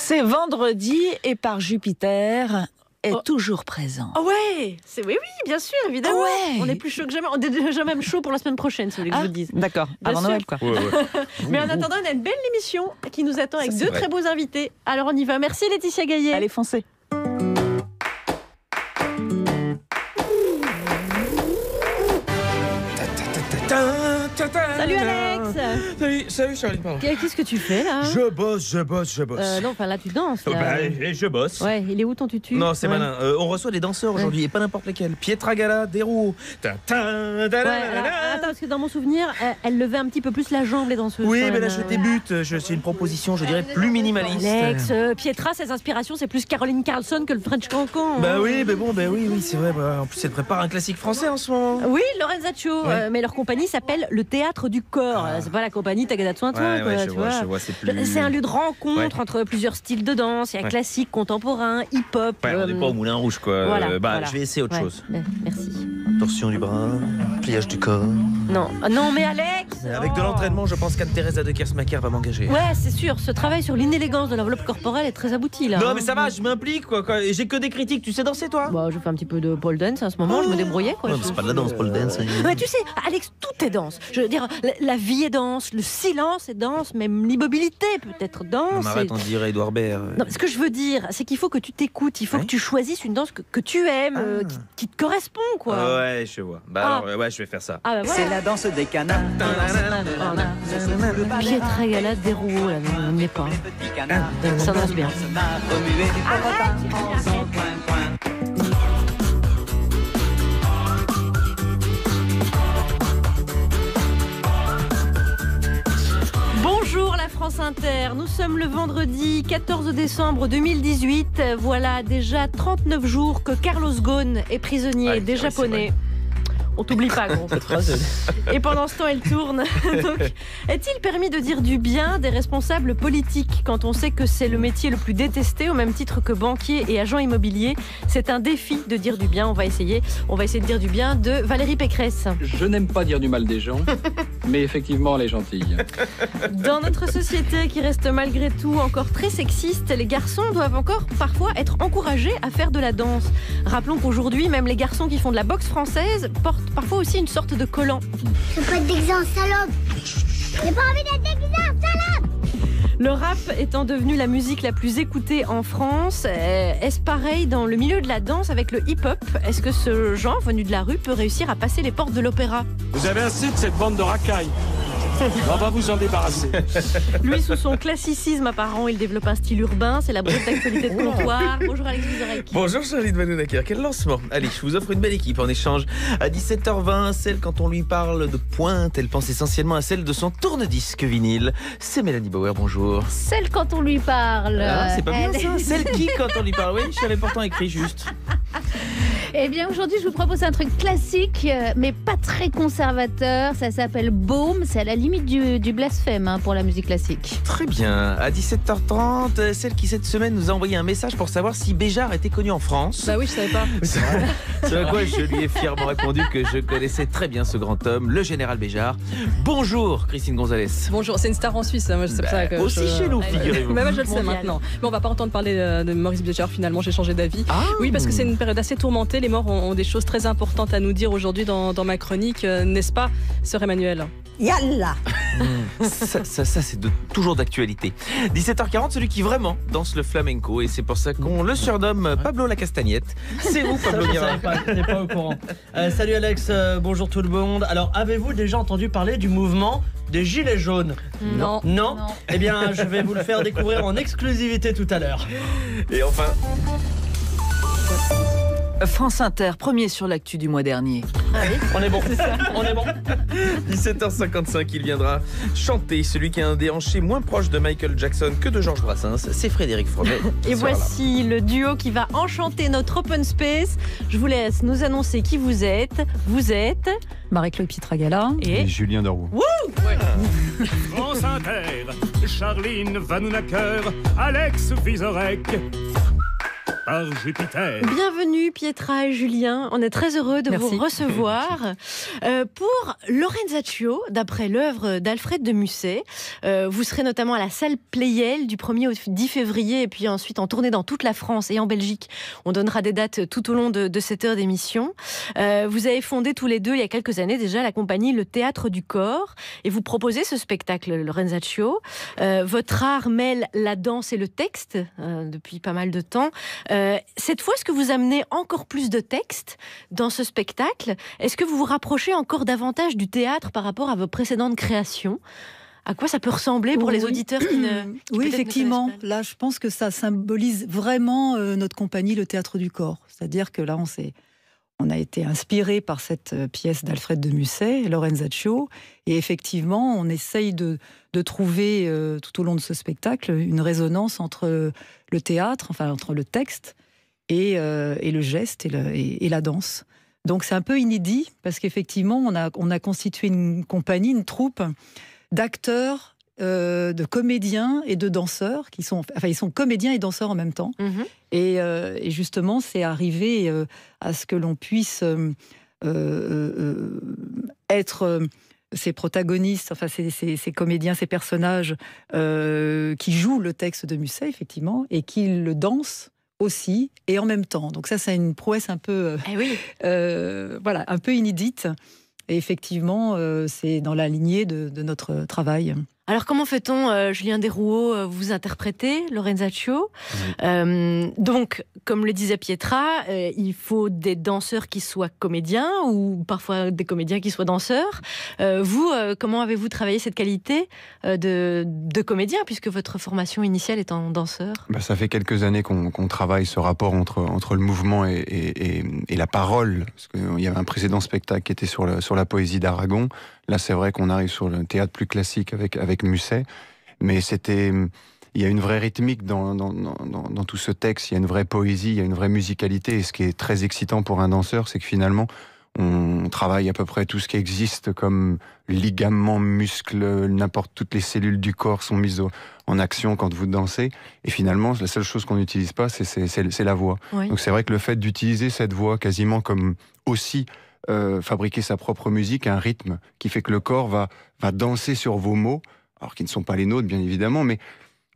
C'est vendredi et par Jupiter est toujours présent. Oh ouais, oui, bien sûr, évidemment. Ouais. On est plus chaud que jamais. On est déjà même chaud pour la semaine prochaine, si vous voulez que je vous le dise. D'accord, avant sûr. Noël quoi. Ouais. Mais en attendant, on a une belle émission qui nous attend avec deux très beaux invités. Alors on y va. Merci Laetitia Gaillet. Allez, foncez. Salut Alex. Salut Charline, pardon. Qu'est-ce que tu fais là? Je bosse. Non, enfin là tu danses. Là. Je bosse. Ouais, il est où ton tutu? Non, c'est malin. On reçoit des danseurs aujourd'hui, et pas n'importe lesquels. Pietra Gala, Deruo. Ouais, alors, attends, parce que dans mon souvenir, elle levait un petit peu plus la jambe, les danseuses. Oui, quand mais même. là je débute. C'est une proposition, je dirais, plus minimaliste. Alex, Pietra, ses inspirations, c'est plus Caroline Carlson que le French Cancan. Bah oui, mais bon, oui, c'est vrai. En plus, elle prépare un classique français en ce moment. Oui, Lorenzaccio, mais leur compagnie s'appelle le Théâtre du Corps. C'est pas la compagnie Tagada de Soin, Ouais, tu vois. je vois, c'est plus. C'est un lieu de rencontre entre plusieurs styles de danse. Il y a classique, contemporain, hip-hop. Ouais, on n'est pas au Moulin Rouge, quoi. Voilà. Je vais essayer autre chose. Merci. Torsion du bras, pliage du corps. Non, mais Alex. Avec de l'entraînement, je pense qu'Anne-Thérèse de Kersmacher va m'engager. Ouais, c'est sûr. Ce travail sur l'inélégance de l'enveloppe corporelle est très abouti là. Non, mais ça va, je m'implique, quoi. J'ai que des critiques. Tu sais danser, toi? Bah, je fais un petit peu de pole dance à ce moment. Je me débrouillais, quoi. Non, mais c'est pas de la danse, pole dance. Mais tu sais, Alex, tout est danse. Je veux dire, la vie est danse, le silence est danse, même l'immobilité peut être danse. Non, arrête, on dirait Edouard Baird. Non, ce que je veux dire, c'est qu'il faut que tu t'écoutes, il faut que tu choisisses une danse que tu aimes, qui te correspond, quoi. Ouais, je vois. Alors, ouais, je vais faire ça. Ah, bah, voilà. C'est la danse des canards. Pietra Gala, Deruo, là, on n'y est pas. Ça danse bien. Bonjour la France Inter, nous sommes le vendredi 14 décembre 2018. Voilà déjà 39 jours que Carlos Ghosn est prisonnier des Japonais. On t'oublie pas, gros. Et pendant ce temps, elle tourne. Donc, est-il permis de dire du bien des responsables politiques quand on sait que c'est le métier le plus détesté, au même titre que banquier et agent immobilier? C'est un défi de dire du bien. On va essayer de dire du bien de Valérie Pécresse. Je n'aime pas dire du mal des gens, mais effectivement, elle est gentille. Dans notre société qui reste malgré tout encore très sexiste, les garçons doivent encore parfois être encouragés à faire de la danse. Rappelons qu'aujourd'hui, même les garçons qui font de la boxe française portent parfois aussi une sorte de collant. Je peux pas être déguisé en salope. J'ai pas envie d'être déguisé en salope. Le rap étant devenu la musique la plus écoutée en France, est-ce pareil dans le milieu de la danse avec le hip-hop? Est-ce que ce genre venu de la rue peut réussir à passer les portes de l'opéra? Vous avez assez de cette bande de racailles. On va vous en débarrasser. Lui, sous son classicisme apparent, il développe un style urbain. C'est la brute d'actualité de comptoir. Bonjour Alex Vizorek. Bonjour Charline Vanhoenacker, quel lancement. Allez, je vous offre une belle équipe en échange. À 17h20, celle quand on lui parle de pointe, elle pense essentiellement à celle de son tourne-disque vinyle. C'est Mélanie Bauer, bonjour. Celle quand on lui parle. C'est pas bien ça. Celle qui quand on lui parle, oui, je savais pourtant écrit juste. Eh bien aujourd'hui je vous propose un truc classique mais pas très conservateur. Ça s'appelle Baume, c'est à la limite du blasphème pour la musique classique. Très bien, à 17h30, celle qui cette semaine nous a envoyé un message pour savoir si Béjart était connu en France. Bah oui, je savais pas. C'est à quoi je lui ai fièrement répondu que je connaissais très bien ce grand homme, le général Béjart. Bonjour Christine Gonzalez. Bonjour, c'est une star en Suisse, moi je sais ça que aussi chez nous, figurez-vous. Moi je le sais maintenant. Mais on va pas entendre parler de Maurice Béjart finalement, j'ai changé d'avis. Oui, parce que c'est une période assez tourmentée, les morts ont des choses très importantes à nous dire aujourd'hui dans ma chronique, n'est-ce pas, sœur Emmanuel? Yallah. Ça c'est toujours d'actualité. 17h40, celui qui vraiment danse le flamenco, et c'est pour ça qu'on le surnomme Pablo la Castagnette. C'est vous Pablo Mira. Je n'étais pas au courant. Salut Alex, bonjour tout le monde. Alors avez-vous déjà entendu parler du mouvement des Gilets jaunes? Non. Eh bien je vais vous le faire découvrir en exclusivité tout à l'heure. Et enfin... France Inter, premier sur l'actu du mois dernier. On est bon, on est bon. 17h55, il viendra chanter celui qui a un déhanché moins proche de Michael Jackson que de Georges Brassens. C'est Frédéric Fromet. Et voici le duo qui va enchanter notre open space. Je vous laisse nous annoncer qui vous êtes. Vous êtes Marie-Claude Pietra Gala et Julien Deroux. France Inter, Charline Vanhoenacker, Alex Vizorek. par Jupiter. Bienvenue Pietra et Julien, on est très heureux de vous recevoir pour Lorenzaccio, d'après l'œuvre d'Alfred de Musset. Vous serez notamment à la salle Pleyel du 1er au 10 février et puis ensuite en tournée dans toute la France et en Belgique. On donnera des dates tout au long de cette heure d'émission. Vous avez fondé tous les deux il y a quelques années déjà la compagnie Le Théâtre du Corps et vous proposez ce spectacle Lorenzaccio. Votre art mêle la danse et le texte depuis pas mal de temps. Cette fois, est-ce que vous amenez encore plus de texte dans ce spectacle? Est-ce que vous vous rapprochez encore davantage du théâtre par rapport à vos précédentes créations? À quoi ça peut ressembler pour les auditeurs qui Oui, effectivement. Là, je pense que ça symbolise vraiment notre compagnie, Le Théâtre du Corps. C'est-à-dire que là, on a été inspiré par cette pièce d'Alfred de Musset, Lorenzaccio, et effectivement, on essaye de trouver tout au long de ce spectacle une résonance entre le théâtre, enfin entre le texte et le geste et la danse. Donc c'est un peu inédit parce qu'effectivement, on a constitué une compagnie, une troupe d'acteurs, de comédiens et de danseurs ils sont comédiens et danseurs en même temps. Et justement, c'est arrivé à ce que l'on puisse être ces protagonistes, enfin ces comédiens, ces personnages qui jouent le texte de Musset, effectivement, et qui le dansent aussi et en même temps. Donc ça, c'est une prouesse un peu, un peu inédite. Et effectivement, c'est dans la lignée de notre travail. Alors comment fait-on, Julien Desrouault, vous interprétez Lorenzaccio? Donc, comme le disait Pietra, il faut des danseurs qui soient comédiens ou parfois des comédiens qui soient danseurs. Vous, comment avez-vous travaillé cette qualité de comédien puisque votre formation initiale est en danseur? Ça fait quelques années qu'on travaille ce rapport entre le mouvement et la parole. Parce qu'il y avait un précédent spectacle qui était sur la poésie d'Aragon. Là, c'est vrai qu'on arrive sur le théâtre plus classique avec Musset, mais il y a une vraie rythmique dans tout ce texte, il y a une vraie poésie, il y a une vraie musicalité, et ce qui est très excitant pour un danseur, c'est que finalement, on travaille à peu près tout ce qui existe comme ligaments, muscles, toutes les cellules du corps sont mises en action quand vous dansez, et finalement, la seule chose qu'on n'utilise pas, c'est la voix. Oui. Donc c'est vrai que le fait d'utiliser cette voix quasiment comme aussi fabriquer sa propre musique, un rythme qui fait que le corps va danser sur vos mots, alors qui ne sont pas les nôtres bien évidemment, mais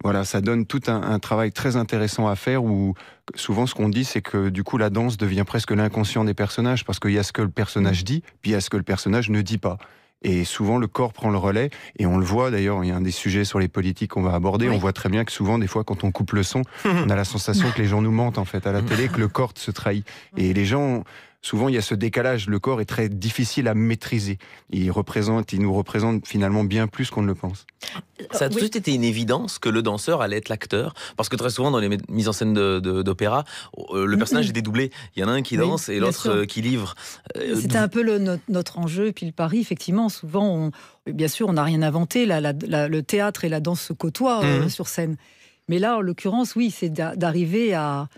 voilà, ça donne tout un travail très intéressant à faire où souvent ce qu'on dit c'est que du coup la danse devient presque l'inconscient des personnages parce qu'il y a ce que le personnage dit, puis il y a ce que le personnage ne dit pas. Et souvent le corps prend le relais, et on le voit d'ailleurs, il y a un des sujets sur les politiques qu'on va aborder, on voit très bien que souvent des fois quand on coupe le son, on a la sensation que les gens nous mentent en fait à la télé, que le corps se trahit. Et les gens... Souvent, il y a ce décalage. Le corps est très difficile à maîtriser. Il nous représente finalement bien plus qu'on ne le pense. Ça a tout de suite été une évidence que le danseur allait être l'acteur. Parce que très souvent, dans les mises en scène d'opéra, le personnage est dédoublé. Il y en a un qui danse et l'autre qui livre. C'était un peu notre enjeu. Et puis le pari, effectivement, souvent, bien sûr, on n'a rien inventé. Le théâtre et la danse se côtoient sur scène. Mais là, en l'occurrence, oui, c'est d'arriver à...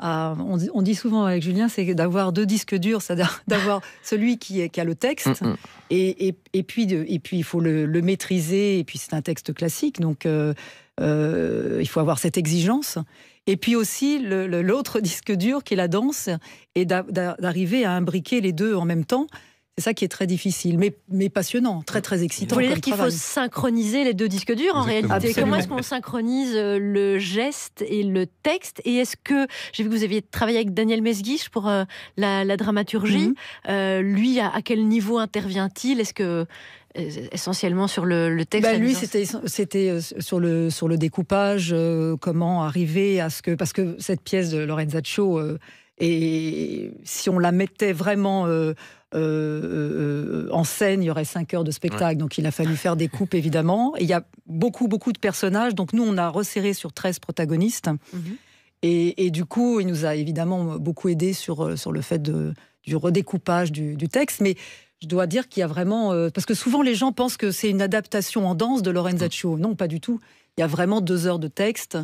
On dit souvent avec Julien, c'est d'avoir deux disques durs, c'est-à-dire d'avoir celui qui a le texte, et puis il faut le maîtriser, et puis c'est un texte classique, donc il faut avoir cette exigence. Et puis aussi l'autre disque dur qui est la danse, et d'arriver à imbriquer les deux en même temps. C'est ça qui est très difficile, mais passionnant, très très excitant. Vous voulez dire qu'il faut synchroniser les deux disques durs en réalité? Absolument. Comment est-ce qu'on synchronise le geste et le texte? Et est-ce que, j'ai vu que vous aviez travaillé avec Daniel Mesguich pour la dramaturgie, lui, à quel niveau intervient-il? Est-ce que essentiellement sur le texte? Lui, c'était sur le découpage, comment arriver à ce que... Parce que cette pièce de Lorenzaccio, et si on la mettait vraiment... en scène, il y aurait 5 heures de spectacle, donc il a fallu faire des coupes évidemment. Et il y a beaucoup de personnages, donc nous on a resserré sur 13 protagonistes. Et du coup, il nous a évidemment beaucoup aidé sur le fait du redécoupage du texte. Mais je dois dire qu'il y a vraiment... parce que souvent les gens pensent que c'est une adaptation en danse de Lorenzaccio. Non, pas du tout. Il y a vraiment 2 heures de texte.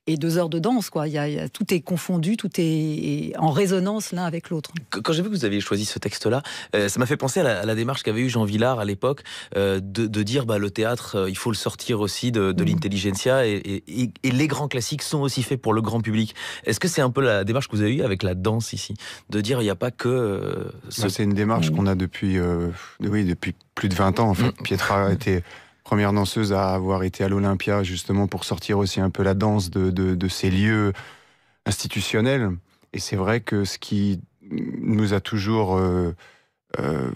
et 2 heures de danse, quoi. Tout est confondu, tout est en résonance l'un avec l'autre. Quand j'ai vu que vous aviez choisi ce texte-là, ça m'a fait penser à la démarche qu'avait eu Jean Vilar à l'époque, de dire le théâtre, il faut le sortir aussi de l'intelligentsia, et les grands classiques sont aussi faits pour le grand public. Est-ce que c'est un peu la démarche que vous avez eue avec la danse ici, de dire il n'y a pas que... C'est une démarche qu'on a depuis plus de 20 ans. En fait. Pietra a été première danseuse à avoir été à l'Olympia, justement pour sortir aussi un peu la danse de ces lieux institutionnels. Et c'est vrai que ce qui nous a toujours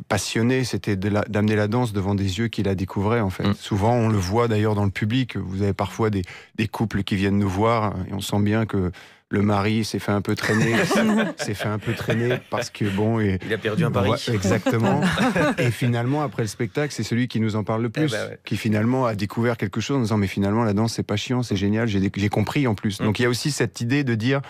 passionnés, c'était d'amener la danse devant des yeux qui la découvraient, en fait. Souvent, on le voit d'ailleurs dans le public. Vous avez parfois des couples qui viennent nous voir, et on sent bien que le mari s'est fait un peu traîner, parce que il a perdu un pari. Exactement. Et finalement, après le spectacle, c'est celui qui nous en parle le plus, qui finalement a découvert quelque chose en disant mais finalement la danse c'est pas chiant, c'est génial, j'ai compris en plus. Donc il y a aussi cette idée de dire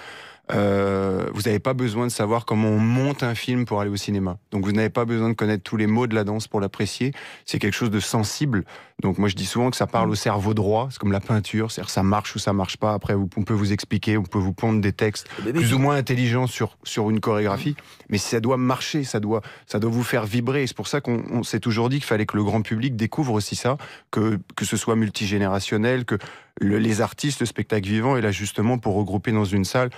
vous n'avez pas besoin de savoir comment on monte un film pour aller au cinéma. Donc vous n'avez pas besoin de connaître tous les mots de la danse pour l'apprécier. C'est quelque chose de sensible. Donc moi je dis souvent que ça parle au cerveau droit. C'est comme la peinture, c'est-à-dire ça marche ou ça marche pas. Après on peut vous expliquer, on peut vous pondre des textes plus ou moins intelligents sur une chorégraphie. Mais ça doit marcher, ça doit vous faire vibrer. Et c'est pour ça qu'on s'est toujours dit qu'il fallait que le grand public découvre aussi ça, que ce soit multigénérationnel, que les artistes, le spectacle vivant est là justement pour regrouper dans une salle.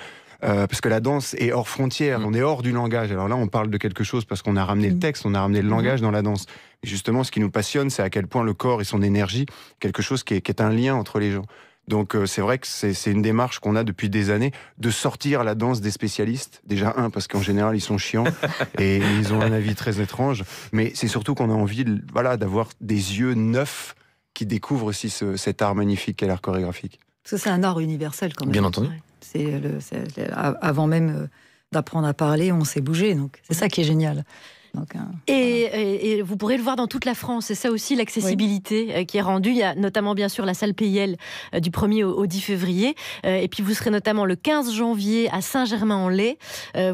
Parce que la danse est hors frontières, on est hors du langage. Alors là, on parle de quelque chose parce qu'on a ramené le texte, on a ramené le langage dans la danse. Et justement, ce qui nous passionne, c'est à quel point le corps et son énergie, quelque chose qui est un lien entre les gens. Donc c'est vrai que c'est une démarche qu'on a depuis des années, de sortir la danse des spécialistes. Déjà parce qu'en général, ils sont chiants et ils ont un avis très étrange. Mais c'est surtout qu'on a envie d'avoir des yeux neufs qui découvrent aussi cet art magnifique qu'est l'art chorégraphique. Parce que c'est un art universel quand même. Bien entendu. Avant même d'apprendre à parler, on s'est bougé. Donc c'est ça qui est génial. Donc, et vous pourrez le voir dans toute la France. C'est ça aussi l'accessibilité qui est rendue. Il y a notamment bien sûr la salle Payel du 1er au 10 février. Et puis vous serez notamment le 15 janvier à Saint-Germain-en-Laye.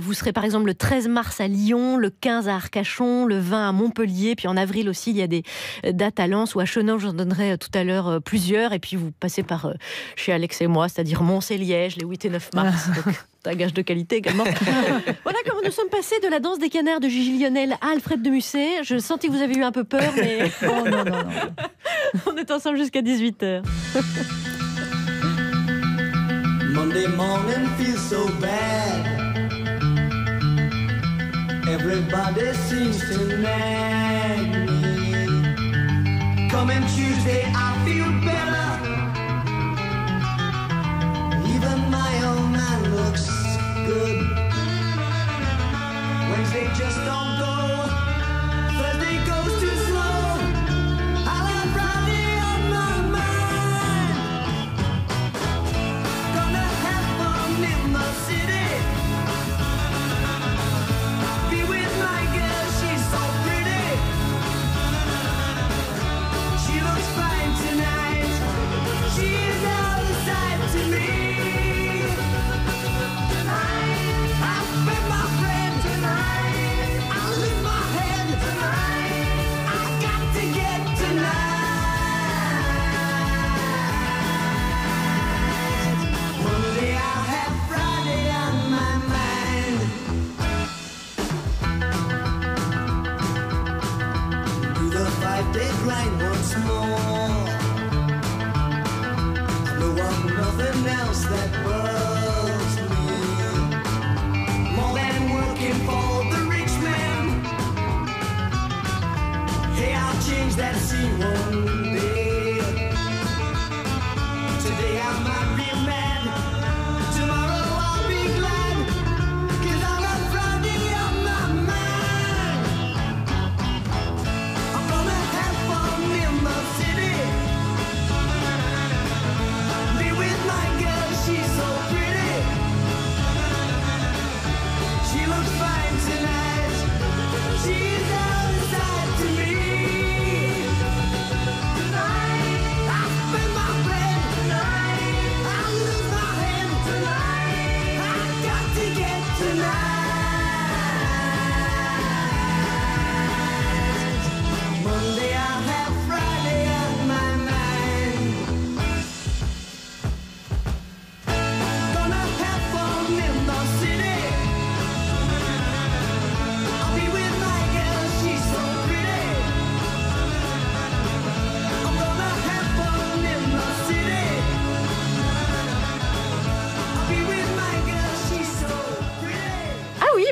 Vous serez par exemple le 13 mars à Lyon, le 15 à Arcachon, le 20 à Montpellier. Puis en avril aussi, il y a des dates à Lens ou à Chenauve. J'en donnerai tout à l'heure plusieurs. Et puis vous passez par chez Alex et moi, c'est-à-dire Mons et Liège, les 8 et 9 mars. Donc, c'est un gage de qualité également. Voilà comment nous sommes passés de la danse des canards de Gigi Lionel à Alfred de Musset. Je sentais que vous avez eu un peu peur, mais non. On est ensemble jusqu'à 18h. Monday morning feels so bad. Everybody seems to nag me. Coming Tuesday, I feel better. Even my old man looks good. Wednesday just don't go. Thursday goes too slow. I'll have Friday on my mind. Gonna have fun in the city. Be with my girl, she's so pretty. She looks fine tonight.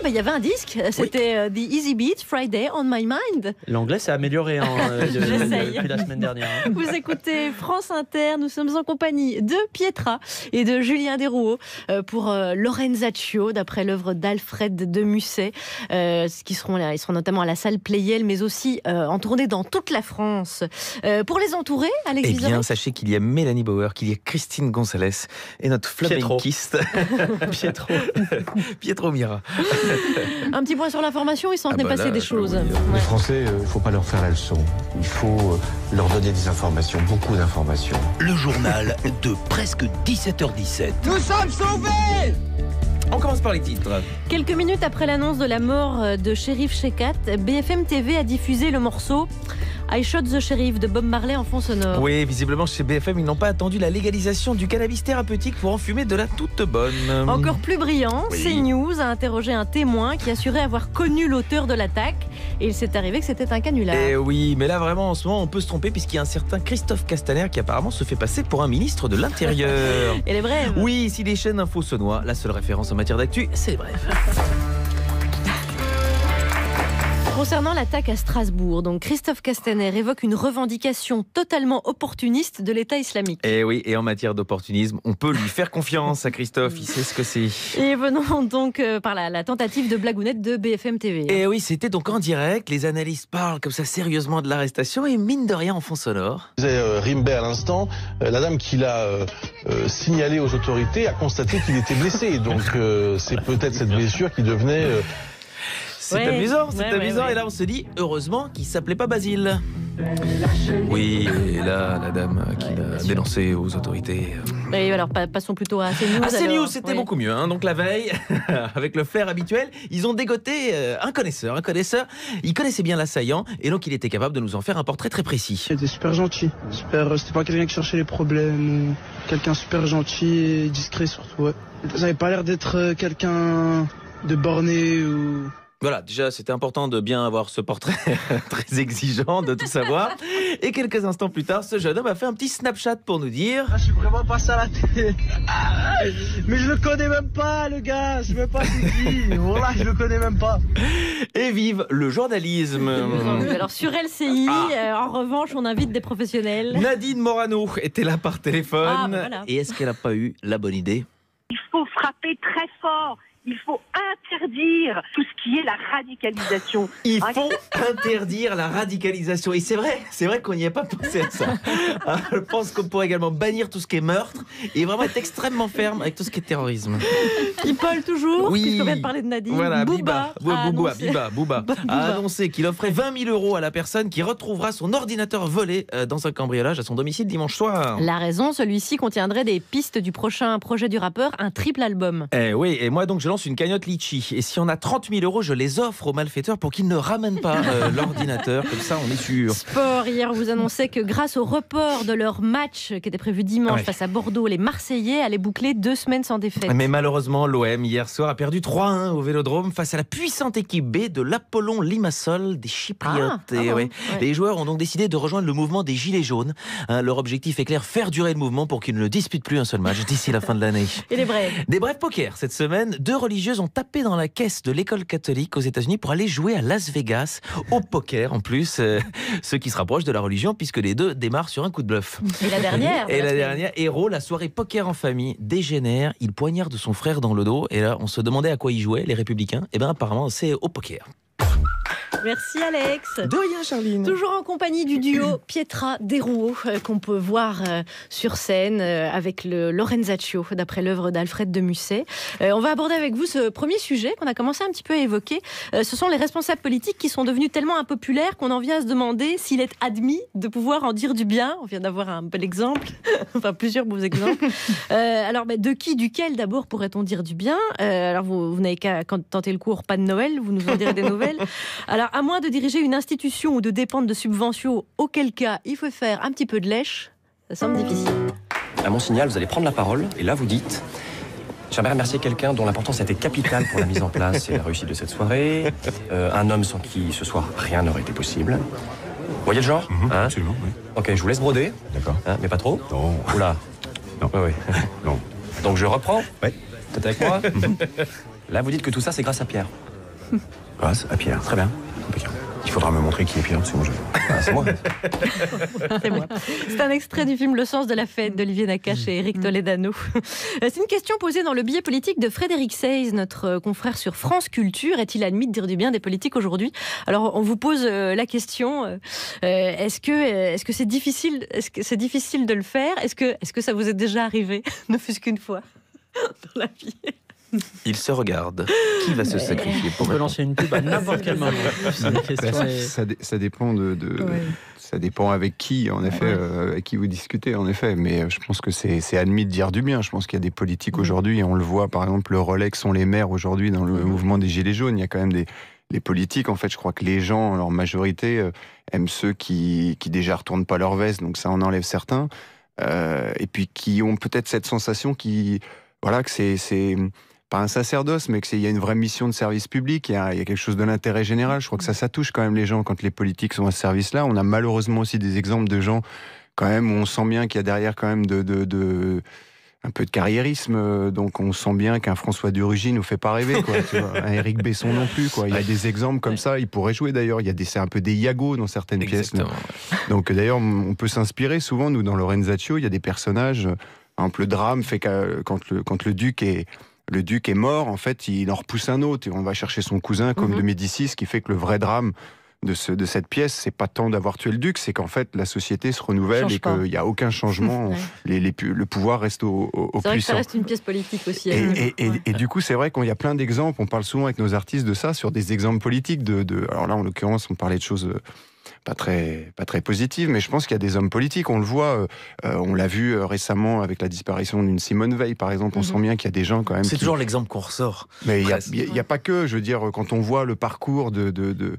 bah, y avait un disque. C'était The Easy Beat, Friday on My Mind. L'anglais s'est amélioré J'essaye. depuis la semaine dernière. Hein. Vous écoutez France Inter, nous sommes en compagnie de Pietra et de Julien Desrouault pour Lorenzaccio, d'après l'œuvre d'Alfred de Musset. Ils seront notamment à la salle Playel, mais aussi en tournée dans toute la France. Pour les entourer, Alex Eh bien, Vizorek. sachez qu'il y a Mélanie Bauer, qu'il y a Christine Gonzalez et notre flamenquiste Pietro Mira. Un petit point sur l'information, il s'en venait passer des choses. Les Français, il ne faut pas leur faire la leçon. Il faut leur donner des informations, beaucoup d'informations. Le journal de presque 17h17. Nous sommes sauvés! On commence par les titres. Quelques minutes après l'annonce de la mort de Shérif Shekat, BFM TV a diffusé le morceau I Shot the Sheriff de Bob Marley en fond sonore. Oui, visiblement chez BFM, ils n'ont pas attendu la légalisation du cannabis thérapeutique pour enfumer de la toute bonne. Encore plus brillant, CNews a interrogé un témoin qui assurait avoir connu l'auteur de l'attaque et il s'est arrivé que c'était un canular. Eh oui, mais là vraiment en ce moment on peut se tromper puisqu'il y a un certain Christophe Castaner qui apparemment se fait passer pour un ministre de l'Intérieur. Et les brèves. Oui, si les chaînes info se noient, la seule référence en matière d'actu, c'est les brèves. Concernant l'attaque à Strasbourg, donc Christophe Castaner évoque une revendication totalement opportuniste de l'État islamique. Eh oui, et en matière d'opportunisme, on peut lui faire confiance à Christophe, il sait ce que c'est. Et venons donc par la tentative de blagounette de BFM TV. Et oui, c'était donc en direct, les analystes parlent comme ça sérieusement de l'arrestation et mine de rien en fond sonore. Vous avez Rimbaud à l'instant, la dame qui l'a signalé aux autorités a constaté qu'il était blessé, donc c'est peut-être cette blessure qui devenait... C'est amusant, c'est amusant. Et là, on se dit, heureusement qu'il s'appelait pas Basile. Oui, et là, la dame qui l'a dénoncé aux autorités. Et alors, passons plutôt à CNews. À CNews, c'était beaucoup mieux. Hein. Donc la veille, avec le flair habituel, ils ont dégoté un connaisseur. Il connaissait bien l'assaillant et donc il était capable de nous en faire un portrait très précis. Il était super gentil. C'était pas quelqu'un qui cherchait les problèmes. Ou quelqu'un super gentil et discret surtout. Ouais. Ça avait pas l'air d'être quelqu'un de borné ou... Voilà, déjà, c'était important de bien avoir ce portrait très exigeant, de tout savoir. Et quelques instants plus tard, ce jeune homme a fait un petit Snapchat pour nous dire... Ah, je suis vraiment pas ça à la télé. Mais je le connais même pas, le gars. Je sais même pas c'est qui. Voilà, je le connais même pas. Et vive le journalisme. Alors, sur LCI, en revanche, on invite des professionnels. Nadine Morano était là par téléphone. Ah, bah voilà. Et est-ce qu'elle n'a pas eu la bonne idée? Il faut frapper très fort. Il faut interdire tout ce qui est la radicalisation. Il faut interdire la radicalisation. Et c'est vrai qu'on n'y a pas pensé à ça. Je pense qu'on pourrait également bannir tout ce qui est meurtre et vraiment être extrêmement ferme avec tout ce qui est terrorisme. People toujours, oui. puisqu'on vient de parler de Nadine. Voilà, Booba a annoncé qu'il offrait 20 000 € à la personne qui retrouvera son ordinateur volé dans un cambriolage à son domicile dimanche soir. La raison, celui-ci contiendrait des pistes du prochain projet du rappeur, un triple album. Eh oui, et moi donc je lance une cagnotte litchi. Et si on a 30 000 €, je les offre aux malfaiteurs pour qu'ils ne ramènent pas l'ordinateur. Comme ça, on est sûr. Sport, hier, vous annoncez que grâce au report de leur match qui était prévu dimanche face à Bordeaux, les Marseillais allaient boucler 2 semaines sans défaite. Mais malheureusement, l'OM, hier soir, a perdu 3-1 au Vélodrome face à la puissante équipe B de l'Apollon Limassol des Chypriotes. Les joueurs ont donc décidé de rejoindre le mouvement des Gilets jaunes. Leur objectif est clair, faire durer le mouvement pour qu'ils ne disputent plus un seul match d'ici la fin de l'année. Et les brèves? Des brèves poker cette semaine. 2 religieuses ont tapé dans la caisse de l'école catholique aux États-Unis pour aller jouer à Las Vegas au poker en plus, ce qui se rapproche de la religion puisque les deux démarrent sur un coup de bluff. Et la dernière héros, la soirée poker en famille dégénère, il poignarde son frère dans le dos et là on se demandait à quoi ils jouaient les républicains, et bien apparemment c'est au poker. Merci Alex. De rien Charline. Toujours en compagnie du duo Pietra Desrouault qu'on peut voir sur scène avec le Lorenzaccio d'après l'œuvre d'Alfred de Musset. On va aborder avec vous ce premier sujet qu'on a commencé un petit peu à évoquer. Ce sont les responsables politiques qui sont devenus tellement impopulaires qu'on en vient à se demander s'il est admis de pouvoir en dire du bien. On vient d'avoir un bel exemple, enfin plusieurs beaux exemples. Alors de qui, duquel d'abord pourrait-on dire du bien? Alors vous n'avez qu'à tenter le cours, pas de Noël, vous nous en direz des nouvelles. Alors à moins de diriger une institution ou de dépendre de subventions, auquel cas il faut faire un petit peu de lèche, ça semble difficile. À mon signal, vous allez prendre la parole et là vous dites: j'aimerais remercier quelqu'un dont l'importance a été capitale pour la mise en place et la réussite de cette soirée. Un homme sans qui ce soir rien n'aurait été possible. Vous voyez le genre? Absolument, oui. Ok, je vous laisse broder. D'accord. Mais pas trop? Non. Oula. Non. Oui. Non. Donc je reprends? Oui. T'es avec moi? Là vous dites que tout ça c'est grâce à Pierre. Grâce à Pierre. Très bien. Il faudra me montrer qui est Pierre, sinon c'est moi. C'est moi. C'est un extrait du film Le sens de la fête d'Olivier Nakache et Éric Toledano. C'est une question posée dans le billet politique de Frédéric Seyss, notre confrère sur France Culture. Est-il admis de dire du bien des politiques aujourd'hui? Alors, on vous pose la question, est-ce que c'est difficile de le faire? Est-ce que ça vous est déjà arrivé, ne fût-ce qu'une fois dans la vie? Il se regarde. Qui va se sacrifier pour lancer une pub à n'importe quel moment? Ça dépend ça dépend avec qui, en effet, avec qui vous discutez, en effet. Mais je pense que c'est admis de dire du bien. Je pense qu'il y a des politiques aujourd'hui, et on le voit, par exemple, le relais que sont les maires aujourd'hui dans le mouvement des Gilets jaunes. Il y a quand même les politiques, en fait, je crois que les gens, en leur majorité, aiment ceux qui déjà retournent pas leur veste, donc ça en enlève certains. Et puis qui ont peut-être cette sensation que c'est pas un sacerdoce, mais qu'il y a une vraie mission de service public, il y a quelque chose de l'intérêt général. Je crois que ça touche quand même les gens quand les politiques sont à ce service-là. On a malheureusement aussi des exemples de gens, quand même, où on sent bien qu'il y a derrière quand même un peu de carriérisme, donc on sent bien qu'un François de Rugy nous fait pas rêver, quoi, tu vois. Un Éric Besson non plus, quoi. Il y a des exemples comme ça, il pourrait jouer d'ailleurs, c'est un peu des Iago dans certaines pièces. Donc d'ailleurs, on peut s'inspirer souvent, nous, dans Lorenzaccio, il y a des personnages, par exemple, le drame fait que quand le duc est mort, en fait, il en repousse un autre, et on va chercher son cousin, comme de Médicis, ce qui fait que le vrai drame de cette pièce, c'est pas tant d'avoir tué le duc, c'est qu'en fait la société se renouvelle et qu'il n'y a aucun changement. Le pouvoir reste au puissant. C'est vrai que ça reste une pièce politique aussi. Et du coup, c'est vrai qu'il y a plein d'exemples. On parle souvent avec nos artistes de ça, sur des exemples politiques. Alors là, en l'occurrence, on parlait de choses pas très positives, mais je pense qu'il y a des hommes politiques. On le voit, on l'a vu récemment avec la disparition d'une Simone Veil, par exemple. On sent bien qu'il y a des gens quand même. C'est toujours l'exemple qu'on ressort. Mais il n'y a pas que, je veux dire, quand on voit le parcours de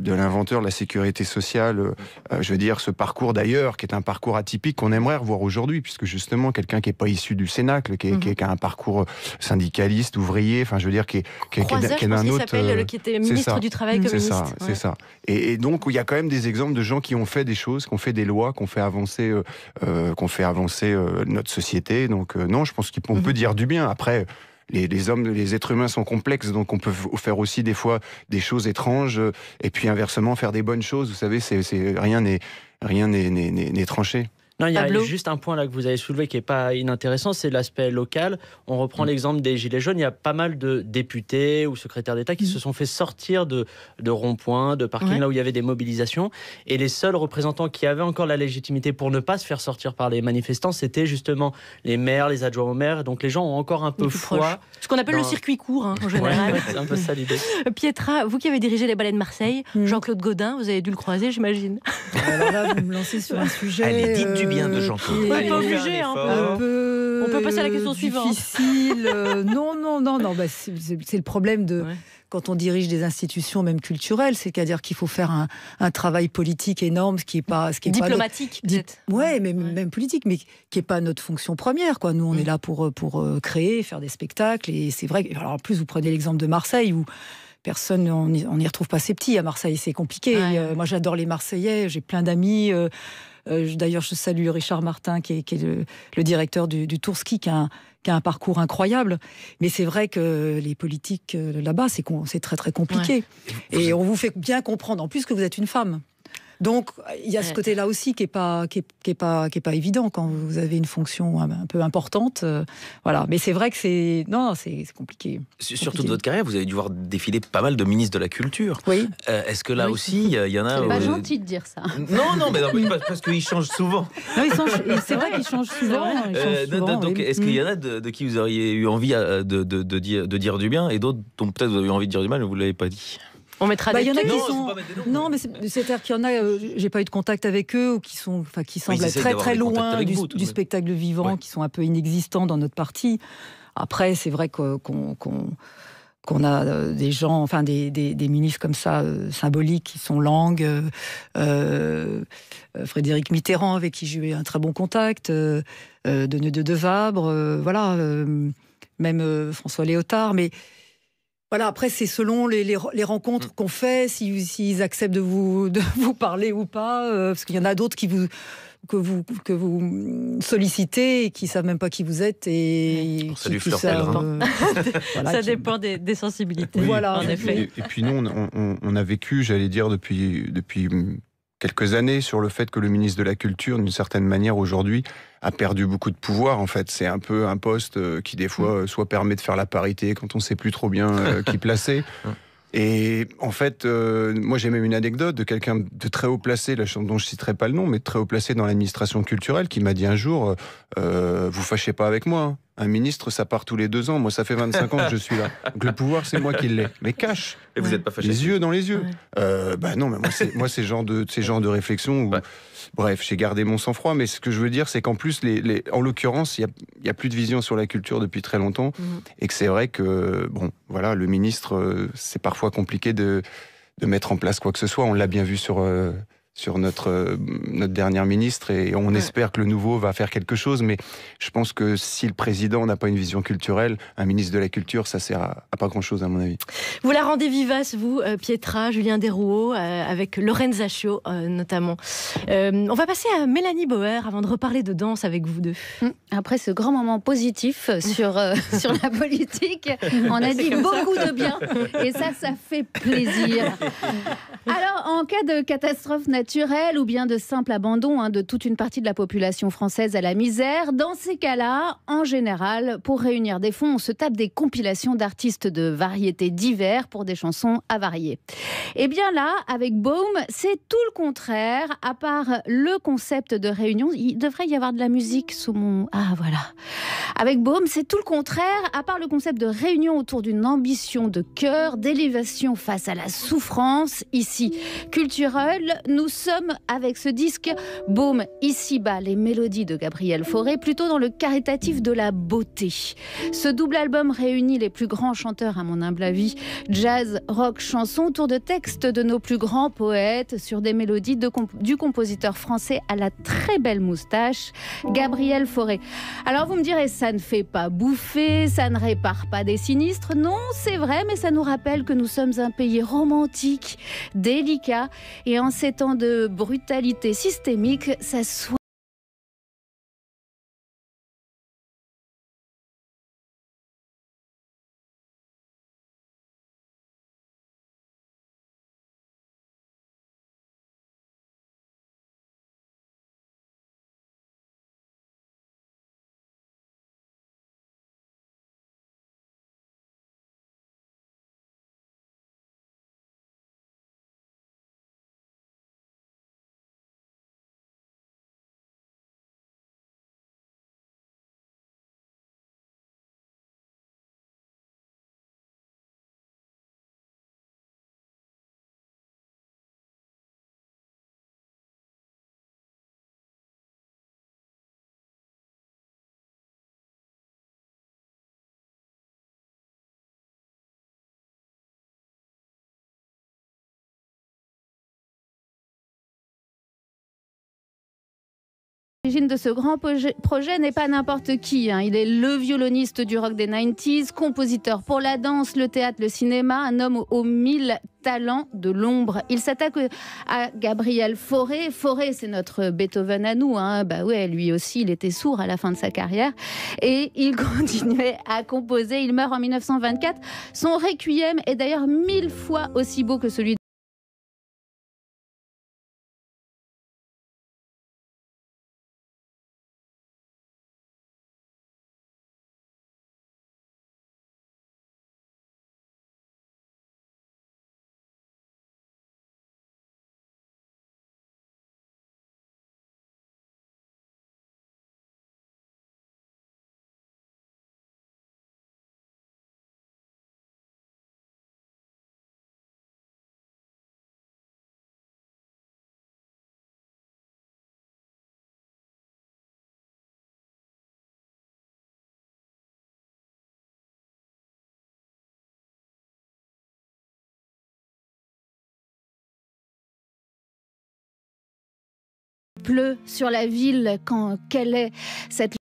l'inventeur de la sécurité sociale, je veux dire, ce parcours d'ailleurs, qui est un parcours atypique qu'on aimerait revoir aujourd'hui, puisque justement, quelqu'un qui n'est pas issu du Cénacle, qui a un parcours syndicaliste, ouvrier, enfin, je veux dire, qui est d'un autre. Qui était ministre du Travail communiste. C'est ça. Et donc, il y a quand même des exemples de gens qui ont fait des choses, qui ont fait des lois, qui ont fait avancer notre société. Donc, non, je pense qu'on peut dire du bien. Après, les êtres humains sont complexes, donc on peut faire aussi des fois des choses étranges, et puis inversement faire des bonnes choses. Vous savez, rien n'est tranché. Non, il y a juste un point là que vous avez soulevé qui n'est pas inintéressant, c'est l'aspect local. On reprend l'exemple des Gilets jaunes. Il y a pas mal de députés ou secrétaires d'État qui se sont fait sortir de ronds-points, de parkings, là où il y avait des mobilisations. Et les seuls représentants qui avaient encore la légitimité pour ne pas se faire sortir par les manifestants, c'était justement les maires, les adjoints aux maires. Donc les gens ont encore un peu foi. Ce qu'on appelle le circuit court, en général. C'est un peu ça l'idée. Pietra, vous qui avez dirigé les ballets de Marseille, Jean-Claude Gaudin, vous avez dû le croiser, j'imagine. Alors là, vous me lancez sur un sujet. Allez, dites du bien de Jean-Claude. On peut pas obliger, hein. On peut passer à la question suivante. Difficile. Non. Bah, c'est le problème de quand on dirige des institutions, même culturelles, c'est-à-dire qu'il faut faire un travail politique énorme, ce qui est pas diplomatique, peut-être. Ouais, mais même politique, mais qui est pas notre fonction première, quoi. Nous, on est là pour créer, faire des spectacles, et c'est vrai. Alors en plus, vous prenez l'exemple de Marseille où personne, on n'y retrouve pas ses petits à Marseille, c'est compliqué. Moi, j'adore les Marseillais, j'ai plein d'amis. D'ailleurs, je salue Richard Martin, qui est le directeur du Tour Ski, qui a un parcours incroyable. Mais c'est vrai que les politiques là-bas, c'est très très compliqué. Et on vous fait bien comprendre, en plus, que vous êtes une femme. Donc, il y a ce côté-là aussi qui est pas évident quand vous avez une fonction un peu importante. Voilà. Mais c'est vrai que c'est compliqué. Surtout de votre carrière, vous avez dû voir défiler pas mal de ministres de la Culture. Oui. Est-ce que là aussi, il y en a... C'est pas gentil de dire ça. Non, mais parce qu'ils changent souvent. Non, c'est vrai qu'ils changent souvent. Donc, est-ce qu'il y en a de qui vous auriez eu envie de dire du bien, et d'autres dont peut-être vous avez eu envie de dire du mal, mais vous ne l'avez pas dit? On mettra des il y en a qui sont. Non, mais c'est-à-dire qu'il y en a, j'ai pas eu de contact avec eux, ou qui semblent très très loin du spectacle vivant, qui sont un peu inexistants dans notre parti. Après, c'est vrai qu'on a des gens, enfin des ministres comme ça, symboliques, qui sont Lang, Frédéric Mitterrand, avec qui j'ai eu un très bon contact, de Vabre, même François Léotard, mais. Voilà, après, c'est selon les rencontres qu'on fait, s'ils acceptent de vous parler ou pas, parce qu'il y en a d'autres qui vous que vous sollicitez et qui savent même pas qui vous êtes et Ça lui qui flirte, savent, voilà, Ça qui- dépend des sensibilités. Voilà, en effet. Et puis nous, on a vécu, j'allais dire, depuis quelques années sur le fait que le ministre de la Culture, d'une certaine manière, aujourd'hui, a perdu beaucoup de pouvoir. En fait, c'est un peu un poste qui, des fois, soit permet de faire la parité quand on ne sait plus trop bien qui placer. Et en fait, moi j'ai même une anecdote de quelqu'un de très haut placé, dont je ne citerai pas le nom, mais de très haut placé dans l'administration culturelle, qui m'a dit un jour, vous fâchez pas avec moi, hein. Un ministre, ça part tous les 2 ans. Moi, ça fait 25 ans que je suis là. Donc le pouvoir, c'est moi qui l'ai. Mais cache. Et vous n'êtes pas fâché? Les yeux dans les yeux. Bah non, mais moi, c'est genre de réflexion où, bref, j'ai gardé mon sang-froid. Mais ce que je veux dire, c'est qu'en plus, en l'occurrence, il y a plus de vision sur la culture depuis très longtemps. Et que c'est vrai que, bon, voilà, le ministre, c'est parfois compliqué de mettre en place quoi que ce soit. On l'a bien vu sur notre dernière ministre, et on espère que le nouveau va faire quelque chose, mais je pense que si le président n'a pas une vision culturelle, un ministre de la Culture, ça sert à pas grand-chose à mon avis. Vous la rendez vivace, vous, Pietra, Julien Desrouault, avec Lorenza Chio notamment. On va passer à Mélanie Bauer avant de reparler de danse avec vous deux. Après ce grand moment positif sur la politique, on a dit beaucoup de bien et ça fait plaisir. Alors, en cas de catastrophe naturelle ou bien de simple abandon de toute une partie de la population française à la misère, dans ces cas-là, en général, pour réunir des fonds, on se tape des compilations d'artistes de variétés divers pour des chansons avariées. Et bien là, avec Baume, c'est tout le contraire. À part le concept de réunion, il devrait y avoir de la musique sous mon... Ah, voilà. Avec Baume, c'est tout le contraire. À part le concept de réunion autour d'une ambition de cœur, d'élévation face à la souffrance, ici, culturelle, nous sommes avec ce disque Baume, ici-bas, les mélodies de Gabriel Fauré, plutôt dans le caritatif de la beauté. Ce double album réunit les plus grands chanteurs, à mon humble avis, jazz, rock, chanson, autour de textes de nos plus grands poètes, sur des mélodies du compositeur français à la très belle moustache, Gabriel Fauré. Alors vous me direz, ça ne fait pas bouffer, ça ne répare pas des sinistres. Non, c'est vrai, mais ça nous rappelle que nous sommes un pays romantique, délicat, et en ces temps de brutalité systémique, ça soit l'origine de ce grand projet n'est pas n'importe qui. Il est le violoniste du rock des 90s, compositeur pour la danse, le théâtre, le cinéma, un homme aux 1000 talents de l'ombre. Il s'attaque à Gabriel Fauré. Fauré, c'est notre Beethoven à nous. Bah ouais, lui aussi, il était sourd à la fin de sa carrière. Et il continuait à composer. Il meurt en 1924. Son requiem est d'ailleurs 1000 fois aussi beau que celui pleut sur la ville, quelle est cette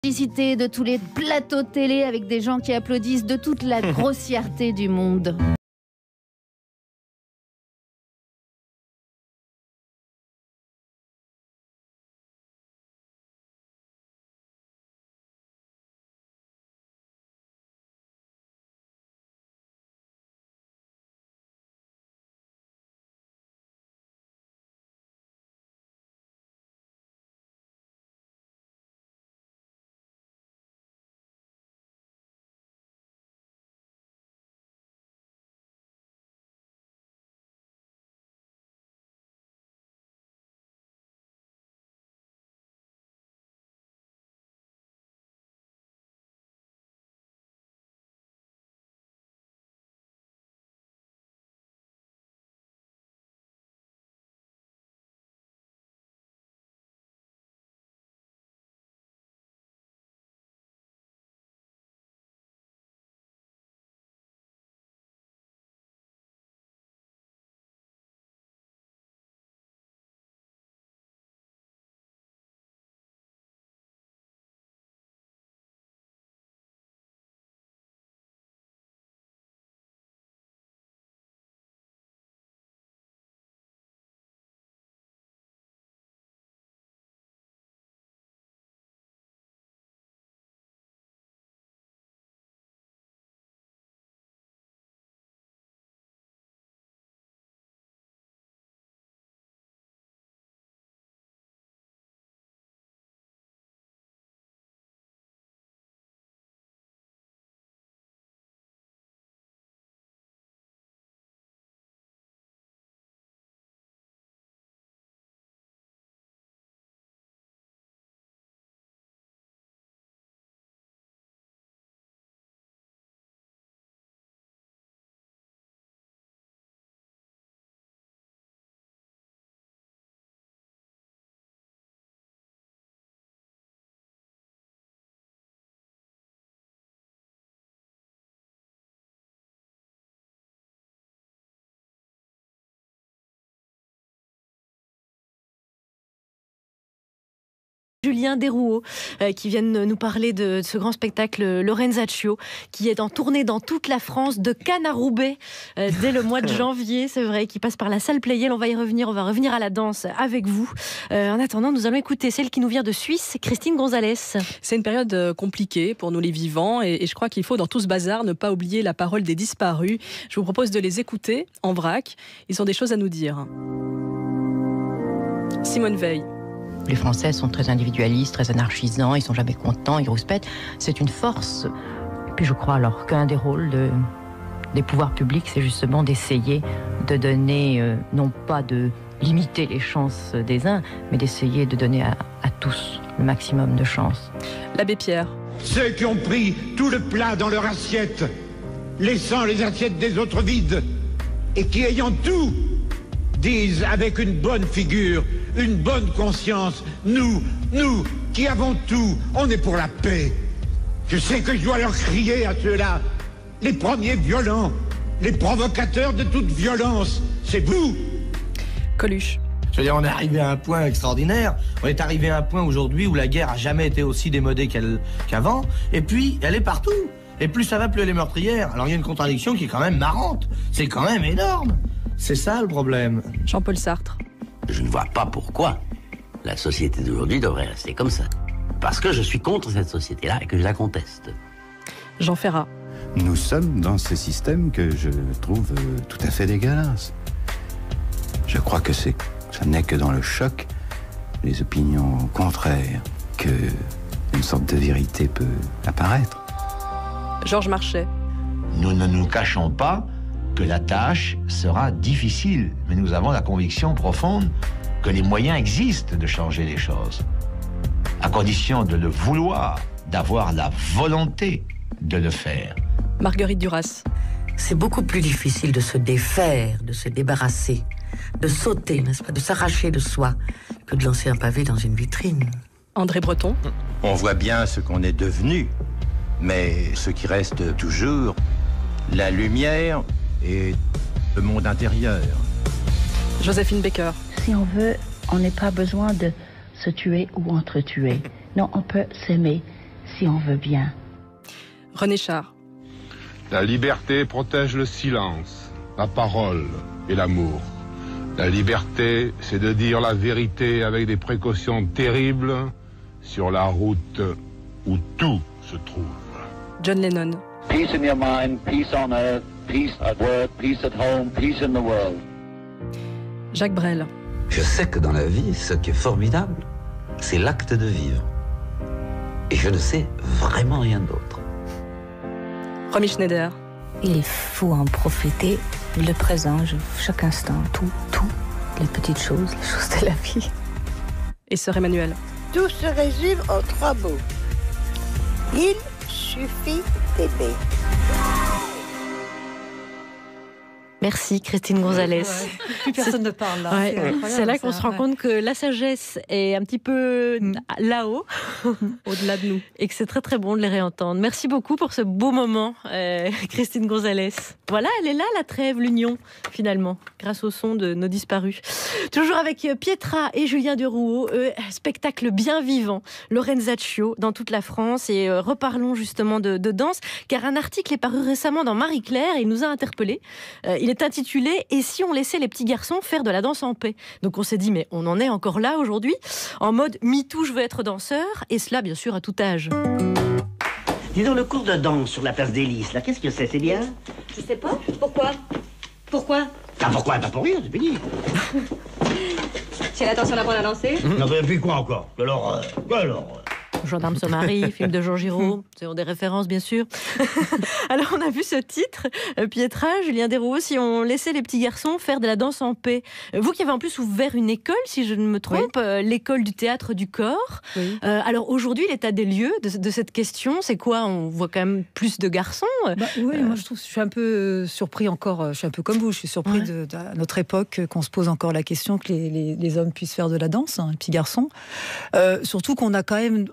De tous les plateaux de télé avec des gens qui applaudissent, de toute la grossièreté du monde. Julien Desrouault qui viennent nous parler de ce grand spectacle Lorenzaccio qui est en tournée dans toute la France de Cannes à Roubaix dès le mois de janvier, c'est vrai, qui passe par la salle Pleyel. On va y revenir, on va revenir à la danse avec vous. En attendant, nous allons écouter celle qui nous vient de Suisse, Christine Gonzalez. C'est une période compliquée pour nous les vivants et je crois qu'il faut dans tout ce bazar ne pas oublier la parole des disparus. Je vous propose de les écouter en vrac, ils ont des choses à nous dire. Simone Veil. Les Français sont très individualistes, très anarchisants, ils sont jamais contents, ils rouspètent. C'est une force. Et puis je crois alors qu'un des rôles des pouvoirs publics, c'est justement d'essayer de donner, non pas de limiter les chances des uns, mais d'essayer de donner à tous le maximum de chances. L'abbé Pierre. Ceux qui ont pris tout le plat dans leur assiette, laissant les assiettes des autres vides, et qui ayant tout, disent avec une bonne figure, une bonne conscience, nous qui avons tout, on est pour la paix. Je sais que je dois leur crier à ceux-là, les premiers violents, les provocateurs de toute violence, c'est vous. Coluche. Je veux dire, on est arrivé à un point extraordinaire. On est arrivé à un point aujourd'hui où la guerre a jamais été aussi démodée qu'avant, et puis elle est partout. Et plus ça va, plus elle est meurtrière. Alors il y a une contradiction qui est quand même marrante. C'est quand même énorme. C'est ça le problème. Jean-Paul Sartre. Je ne vois pas pourquoi la société d'aujourd'hui devrait rester comme ça. Parce que je suis contre cette société-là et que je la conteste. Jean Ferrat. Nous sommes dans ce système que je trouve tout à fait dégueulasse. Je crois que ce n'est que dans le choc, les opinions contraires, que une sorte de vérité peut apparaître. Georges Marchais. Nous ne nous cachons pas que la tâche sera difficile, mais nous avons la conviction profonde que les moyens existent de changer les choses, à condition de le vouloir, d'avoir la volonté de le faire. Marguerite Duras. C'est beaucoup plus difficile de se défaire, de se débarrasser, de sauter, n'est-ce pas, de s'arracher de soi, que de lancer un pavé dans une vitrine. André Breton. On voit bien ce qu'on est devenu, mais ce qui reste toujours, la lumière et le monde intérieur. Joséphine Baker. Si on veut, on n'a pas besoin de se tuer ou entretuer. Non, on peut s'aimer si on veut bien. René Char. La liberté protège le silence, la parole et l'amour. La liberté, c'est de dire la vérité avec des précautions terribles sur la route où tout se trouve. John Lennon. Peace in your mind, peace on earth, peace at work, peace at home, peace in the world. Jacques Brel. Je sais que dans la vie, ce qui est formidable, c'est l'acte de vivre. Et je ne sais vraiment rien d'autre. Romy Schneider. Il faut en profiter, le présent, chaque instant, tout, les petites choses, les choses de la vie. Et Sœur Emmanuel. Tout se résume en 3 mots. Il suffit d'aimer. Merci Christine Gonzalez. Plus personne ne parle là. Ouais. C'est là qu'on se rend compte que la sagesse est un petit peu là-haut, au-delà de nous. Et que c'est très très bon de les réentendre. Merci beaucoup pour ce beau moment, Christine Gonzalez. Voilà, elle est là, la trêve, l'union, finalement, grâce au son de nos disparus. Toujours avec Pietra et Julien Derouault, spectacle bien vivant, Lorenzaccio dans toute la France. Et reparlons justement de danse, car un article est paru récemment dans Marie-Claire et il nous a interpellés. Il est intitulé « Et si on laissait les petits garçons faire de la danse en paix ?» Donc on s'est dit, mais on en est encore là aujourd'hui, en mode « MeToo, je veux être danseur », et cela bien sûr à tout âge. Dis donc, le cours de danse sur la place des Lys, là, qu'est-ce que c'est bien? Je sais pas. Pourquoi? Pourquoi? Ah, pourquoi? Pas pour rien, c'est pénible. C'est l'attention d'apprendre à danser? Non, mais puis quoi encore? Alors, Gendarme se marie, film de Jean Giraud, ce sont des références bien sûr. Alors on a vu ce titre, Pietra, Julien Derouault, si on laissait les petits garçons faire de la danse en paix. Vous qui avez en plus ouvert une école, si je ne me trompe, l'école du théâtre du corps. Oui. Alors aujourd'hui, l'état des lieux de cette question, c'est quoi? On voit quand même plus de garçons. Oui, moi je suis un peu surpris encore, je suis un peu comme vous, je suis surpris à notre époque qu'on se pose encore la question que les hommes puissent faire de la danse, les petits garçons. Surtout qu'on a quand même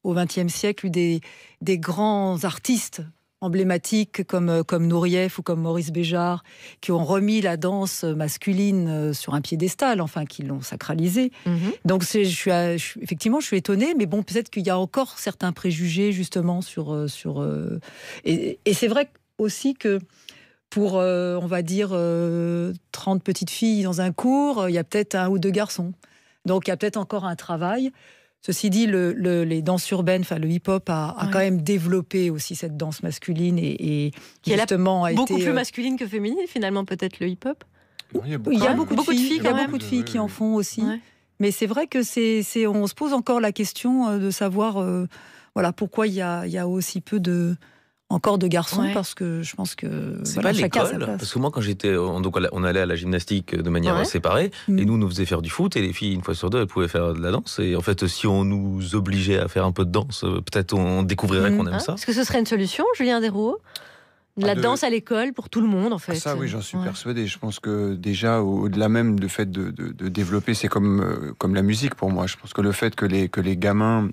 au XXe siècle eu des grands artistes emblématiques comme Nourieff ou comme Maurice Béjart qui ont remis la danse masculine sur un piédestal, enfin qui l'ont sacralisée. Donc effectivement je suis étonnée, mais bon, peut-être qu'il y a encore certains préjugés justement sur et c'est vrai aussi que pour, on va dire, 30 petites filles dans un cours, il y a peut-être 1 ou 2 garçons. Donc il y a peut-être encore un travail. Ceci dit, les danses urbaines, enfin le hip-hop a quand même développé aussi cette danse masculine et qui justement a été beaucoup plus masculine que féminine finalement, peut-être le hip-hop. Il y a beaucoup de filles, il y a beaucoup de filles qui en font aussi. Ouais. Mais c'est vrai que on se pose encore la question de savoir voilà pourquoi il y a aussi peu encore de garçons, parce que je pense que c'est pas l'école, parce que moi quand j'étais on allait à la gymnastique de manière séparée et nous faisait faire du foot et les filles une fois sur 2 elles pouvaient faire de la danse et en fait si on nous obligeait à faire un peu de danse peut-être on découvrirait qu'on aime ça. Est-ce que ce serait une solution, Julien Derouault? La danse à l'école pour tout le monde en fait. Ça oui, j'en suis persuadé. Je pense que déjà au-delà même du fait de développer, c'est comme la musique pour moi. Je pense que le fait que les gamins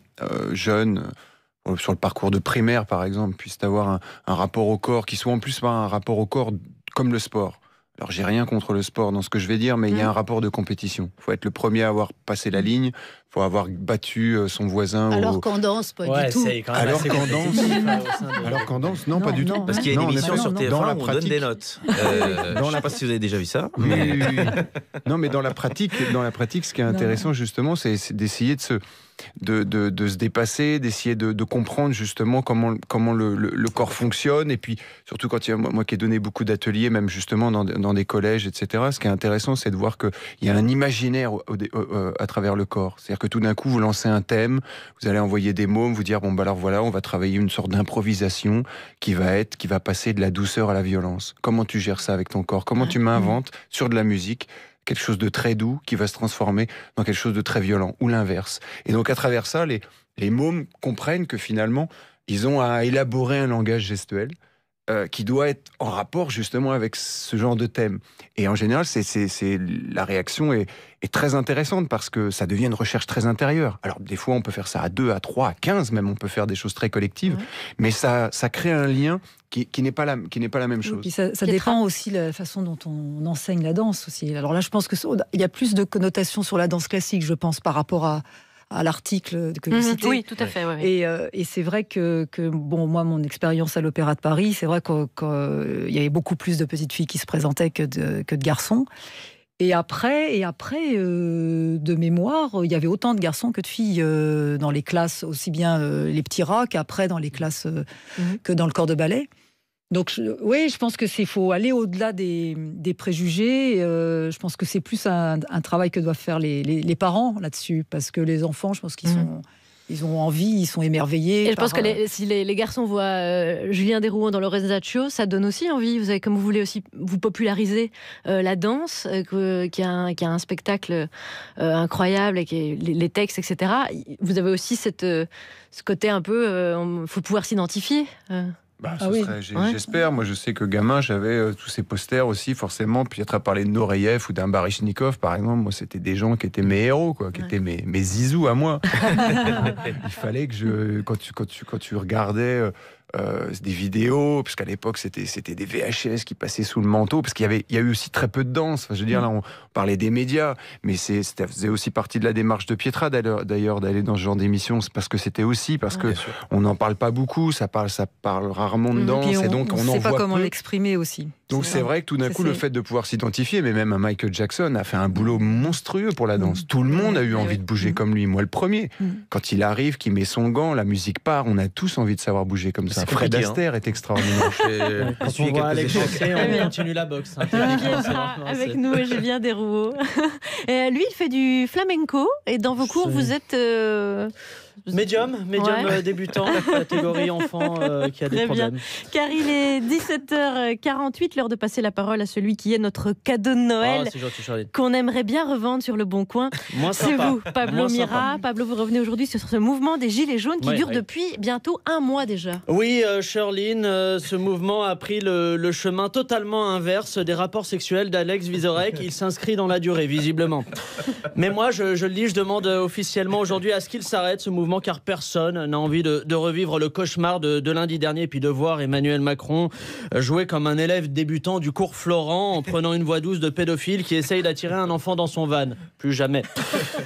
jeunes sur le parcours de primaire, par exemple, puissent avoir un rapport au corps qui soit en plus pas un rapport au corps comme le sport. Alors, j'ai rien contre le sport dans ce que je vais dire, mais il y a un rapport de compétition. Il faut être le premier à avoir passé la ligne, il faut avoir battu son voisin. Alors qu'en danse, pas du tout. Alors qu'en danse, non, pas du tout. Parce qu'il y a une émission sur TF1 où on donne des notes. Je ne sais pas si vous avez déjà vu ça. Mais... non, mais dans la pratique, ce qui est intéressant, justement, c'est d'essayer de se dépasser, d'essayer de comprendre justement comment le corps fonctionne, et puis surtout quand il y a moi qui ai donné beaucoup d'ateliers, même justement dans des collèges, etc. Ce qui est intéressant, c'est de voir qu'il y a un imaginaire à travers le corps. C'est-à-dire que tout d'un coup, vous lancez un thème, vous allez envoyer des mots, vous dire alors voilà, on va travailler une sorte d'improvisation qui va passer de la douceur à la violence. Comment tu gères ça avec ton corps? Comment tu m'inventes sur de la musique quelque chose de très doux qui va se transformer dans quelque chose de très violent, ou l'inverse. Et donc à travers ça, les mômes comprennent que finalement, ils ont à élaborer un langage gestuel qui doit être en rapport justement avec ce genre de thème. Et en général, la réaction est très intéressante parce que ça devient une recherche très intérieure. Alors des fois, on peut faire ça à 2, à 3, à 15 même, on peut faire des choses très collectives, mais ça crée un lien qui n'est pas la même chose. Et puis ça dépend aussi de la façon dont on enseigne la danse aussi. Alors là, je pense qu'il y a plus de connotations sur la danse classique, je pense, par rapport à à l'article que vous citez. Oui, tout à fait. Ouais. Et c'est vrai que bon, moi, mon expérience à l'Opéra de Paris, c'est vrai qu'il y avait beaucoup plus de petites filles qui se présentaient que de garçons. Et après, de mémoire, il y avait autant de garçons que de filles dans les classes, aussi bien les petits rats qu'après dans les classes que dans le corps de ballet. Donc, je pense que faut aller au-delà des préjugés. Je pense que c'est plus un travail que doivent faire les parents là-dessus, parce que les enfants, je pense qu'ils ils ont envie, ils sont émerveillés. Et je pense que si les garçons voient Julien Desrouaux dans Lorenzaccio, ça donne aussi envie. Vous avez, comme vous voulez aussi vous populariser la danse, qui a un spectacle incroyable avec les textes, etc. Vous avez aussi ce côté un peu, faut pouvoir s'identifier. J'espère. Moi, je sais que gamin, j'avais tous ces posters aussi, forcément. Puis, à parler de Nureyev ou d'un Baryshnikov, par exemple, moi, c'était des gens qui étaient mes héros, quoi, qui étaient mes zizous à moi. Il fallait que quand tu regardais des vidéos, parce qu'à l'époque, c'était des VHS qui passaient sous le manteau, parce qu'il y a eu aussi très peu de danse. Enfin, je veux dire, là, on parlait des médias, mais ça faisait aussi partie de la démarche de Pietra, d'ailleurs, d'aller dans ce genre d'émission, parce que on n'en parle pas beaucoup, ça parle rarement de danse, et donc on ne en sait pas voit comment peu. l'exprimer aussi. Donc c'est vrai que tout d'un coup, le fait de pouvoir s'identifier, mais même un Michael Jackson a fait un boulot monstrueux pour la danse. Tout le monde a eu envie de bouger comme lui, moi le premier. Quand il arrive, qu'il met son gant, la musique part, on a tous envie de savoir bouger comme ça. Fred Astaire est extraordinaire. Quand on voit Alex danser, on continue la boxe. Avec nous, Julien Desrouaux. Lui, il fait du flamenco, et dans vos cours, vous êtes... Médium débutant, catégorie enfant qui a des problèmes. Car il est 17h48, l'heure de passer la parole à celui qui est notre cadeau de Noël, qu'on aimerait bien revendre sur le Bon Coin. C'est vous, Pablo Mira. Pablo, vous revenez aujourd'hui sur ce mouvement des Gilets jaunes qui dure depuis bientôt un mois déjà. Oui, Sherline, ce mouvement a pris le chemin totalement inverse des rapports sexuels d'Alex Vizorek. Il s'inscrit dans la durée, visiblement. Mais moi, je le dis, je demande officiellement aujourd'hui à ce qu'il s'arrête, ce mouvement, car personne n'a envie de revivre le cauchemar de lundi dernier, et puis de voir Emmanuel Macron jouer comme un élève débutant du cours Florent en prenant une voix douce de pédophile qui essaye d'attirer un enfant dans son van. Plus jamais.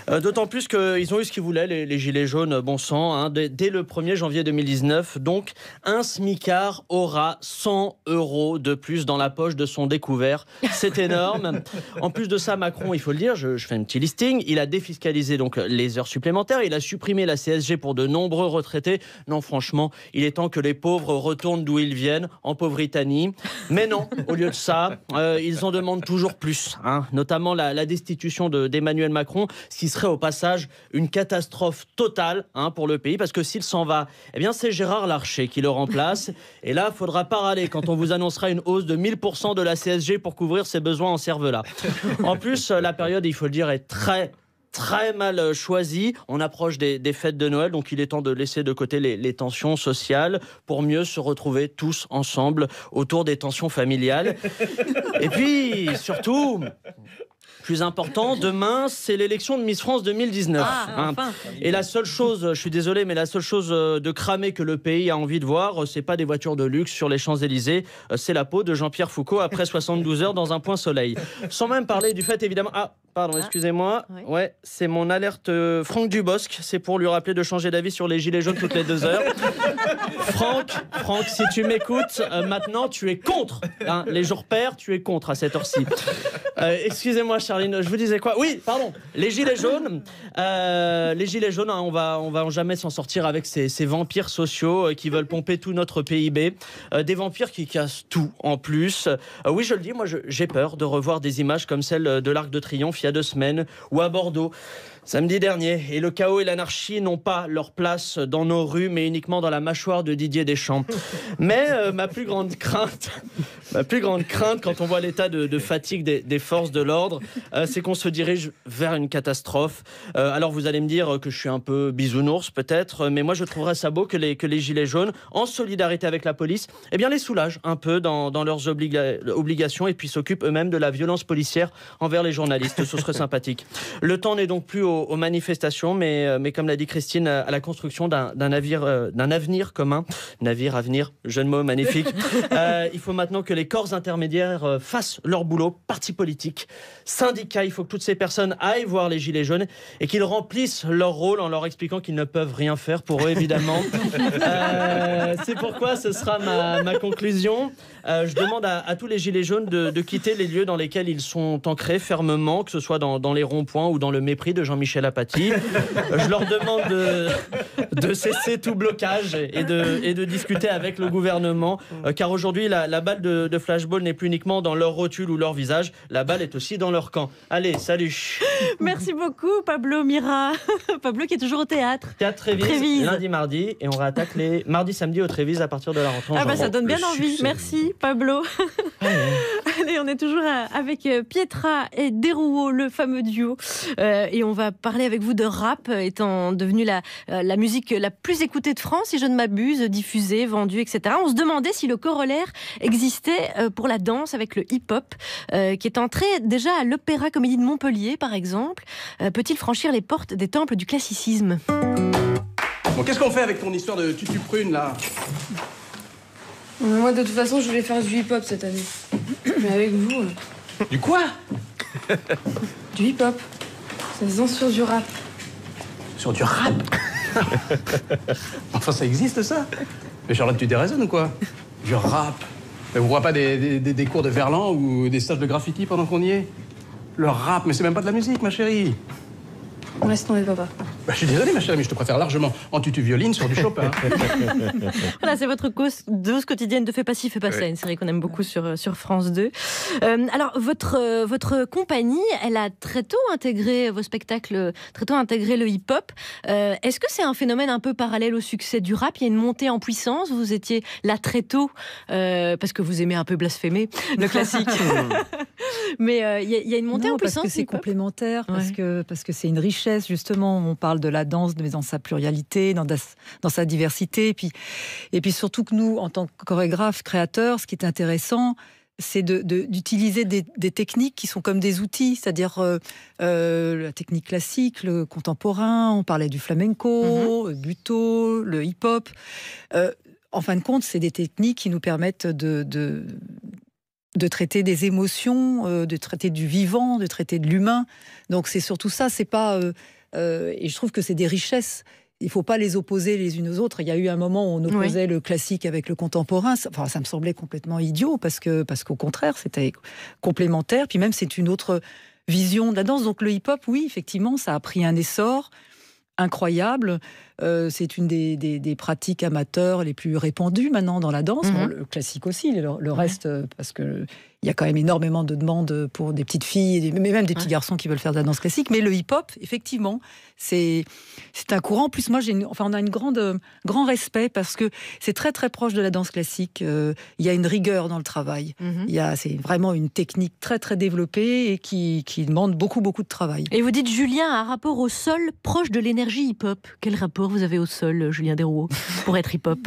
D'autant plus qu'ils ont eu ce qu'ils voulaient, les Gilets jaunes, bon sang, dès le 1er janvier 2019. Donc, un smicard aura 100 € de plus dans la poche de son découvert. C'est énorme. En plus de ça, Macron, il faut le dire, je fais un petit listing, il a défiscalisé donc les heures supplémentaires, il a supprimé la CSG pour de nombreux retraités. Non, franchement, il est temps que les pauvres retournent d'où ils viennent, en Pauvritanie. Mais non, au lieu de ça, ils en demandent toujours plus, notamment la destitution d'Emmanuel Macron, ce qui serait au passage une catastrophe totale pour le pays, parce que s'il s'en va, eh bien c'est Gérard Larcher qui le remplace. Et là, il faudra pas râler quand on vous annoncera une hausse de 1000% de la CSG pour couvrir ses besoins en cervelas. En plus, la période, il faut le dire, est très mal choisi. On approche des fêtes de Noël, donc il est temps de laisser de côté les tensions sociales pour mieux se retrouver tous ensemble autour des tensions familiales. Et puis, surtout... Plus important, demain, c'est l'élection de Miss France 2019. Enfin. Et la seule chose, je suis désolé, mais la seule chose de cramé que le pays a envie de voir, c'est pas des voitures de luxe sur les Champs-Élysées, c'est la peau de Jean-Pierre Foucault après 72 heures dans un point soleil. Sans même parler du fait, évidemment... Pardon, excusez-moi. Ouais, c'est mon alerte Franck Dubosc. C'est pour lui rappeler de changer d'avis sur les gilets jaunes toutes les 2 heures. Franck, si tu m'écoutes, maintenant tu es contre. Les jours pairs, tu es contre à cette heure-ci. Excusez-moi, Charline, je vous disais quoi? Oui, pardon. Les gilets jaunes, on va jamais s'en sortir avec ces vampires sociaux qui veulent pomper tout notre PIB. Des vampires qui cassent tout en plus. Oui, je le dis, moi j'ai peur de revoir des images comme celle de l'Arc de Triomphe il y a 2 semaines, ou à Bordeaux samedi dernier. Et le chaos et l'anarchie n'ont pas leur place dans nos rues, mais uniquement dans la mâchoire de Didier Deschamps. Mais ma plus grande crainte quand on voit l'état de fatigue des forces de l'ordre, c'est qu'on se dirige vers une catastrophe. Alors vous allez me dire que je suis un peu bisounours peut-être, mais moi je trouverais ça beau que les gilets jaunes, en solidarité avec la police, eh bien les soulagent un peu dans leurs obligations, et puis s'occupent eux-mêmes de la violence policière envers les journalistes. Ce serait sympathique. Le temps n'est donc plus aux manifestations, mais comme l'a dit Christine, à la construction d'un avenir commun. Navire, avenir, jeu de mots magnifique. Il faut maintenant que les corps intermédiaires fassent leur boulot, partis politiques, syndicats. Il faut que toutes ces personnes aillent voir les Gilets jaunes et qu'ils remplissent leur rôle en leur expliquant qu'ils ne peuvent rien faire pour eux, évidemment. C'est pourquoi ce sera ma conclusion. Je demande à tous les Gilets jaunes de quitter les lieux dans lesquels ils sont ancrés fermement, que ce soit dans les ronds-points ou dans le mépris de Jean-Michel Apathy. Je leur demande de cesser tout blocage et de discuter avec le gouvernement, car aujourd'hui, la balle de flashball n'est plus uniquement dans leur rotule ou leur visage, la balle est aussi dans leur camp. Allez, salut. Merci beaucoup, Pablo Mira. Pablo qui est toujours au théâtre. Théâtre Trévise, lundi, mardi, et on réattaque les mardi, samedi au Trévise à partir de la rentrée. Ah bah ça donne bien envie. Merci, Pablo. Allez, on est toujours avec Pietra et Deruo, le fameux duo. Et on va parler avec vous de rap, étant devenu la musique la plus écoutée de France, si je ne m'abuse, diffusée, vendue, etc. On se demandait si le corollaire existait pour la danse avec le hip-hop, qui est entré déjà à l'Opéra Comédie de Montpellier, par exemple. Peut-il franchir les portes des temples du classicisme ? Bon, qu'est-ce qu'on fait avec ton histoire de tutu prune, là ? Moi, de toute façon, je voulais faire du hip-hop cette année. Mais avec vous... Du quoi ? Du hip-hop. Ça se danse sur du rap. Sur du rap ? Enfin, ça existe, ça ? Mais Charlotte, tu déraisonnes ou quoi ? Du rap. Mais vous voyez pas des cours de verlan ou des stages de graffiti pendant qu'on y est ? Le rap, mais c'est même pas de la musique, ma chérie. On laisse tomber, papa. Bah, je suis désolé, ma chérie, mais je te préfère largement en tutu-violine sur du Chopin. Voilà, c'est votre dose quotidienne de Fais pas ci, fais pas ça, une série qu'on aime beaucoup sur France 2. Alors, votre compagnie, elle a très tôt intégré vos spectacles, très tôt intégré le hip-hop. Est-ce que c'est un phénomène un peu parallèle au succès du rap ? Il y a une montée en puissance, vous étiez là très tôt, parce que vous aimez un peu blasphémer le classique. Mais il y a une montée en puissance. Parce que c'est complémentaire, parce que c'est une richesse, justement. On parle de la danse, mais dans sa pluralité, dans sa diversité. Et puis surtout que nous, en tant que chorégraphes, créateurs, ce qui est intéressant, c'est d'utiliser des techniques qui sont comme des outils, c'est-à-dire la technique classique, le contemporain, on parlait du flamenco, le buto, le hip-hop. En fin de compte, c'est des techniques qui nous permettent de traiter des émotions, de traiter du vivant, de traiter de l'humain. Donc c'est surtout ça, c'est pas... et je trouve que c'est des richesses. Il ne faut pas les opposer les unes aux autres. Il y a eu un moment où on opposait le classique avec le contemporain. Ça me semblait complètement idiot parce qu'au contraire, c'était complémentaire. Puis même, c'est une autre vision de la danse. Donc le hip-hop, oui, effectivement, ça a pris un essor incroyable. C'est une des pratiques amateurs les plus répandues maintenant dans la danse. Bon, le classique aussi, le reste, parce que il y a quand même énormément de demandes pour des petites filles, mais même des petits garçons qui veulent faire de la danse classique. Mais le hip-hop, effectivement, c'est un courant. En plus, moi, on a un grand respect parce que c'est très très proche de la danse classique. Il y a une rigueur dans le travail. C'est vraiment une technique très très développée et qui demande beaucoup beaucoup de travail. Et vous dites, Julien, un rapport au sol proche de l'énergie hip-hop. Quel rapport vous avez au sol, Julien Deruo, pour être hip-hop?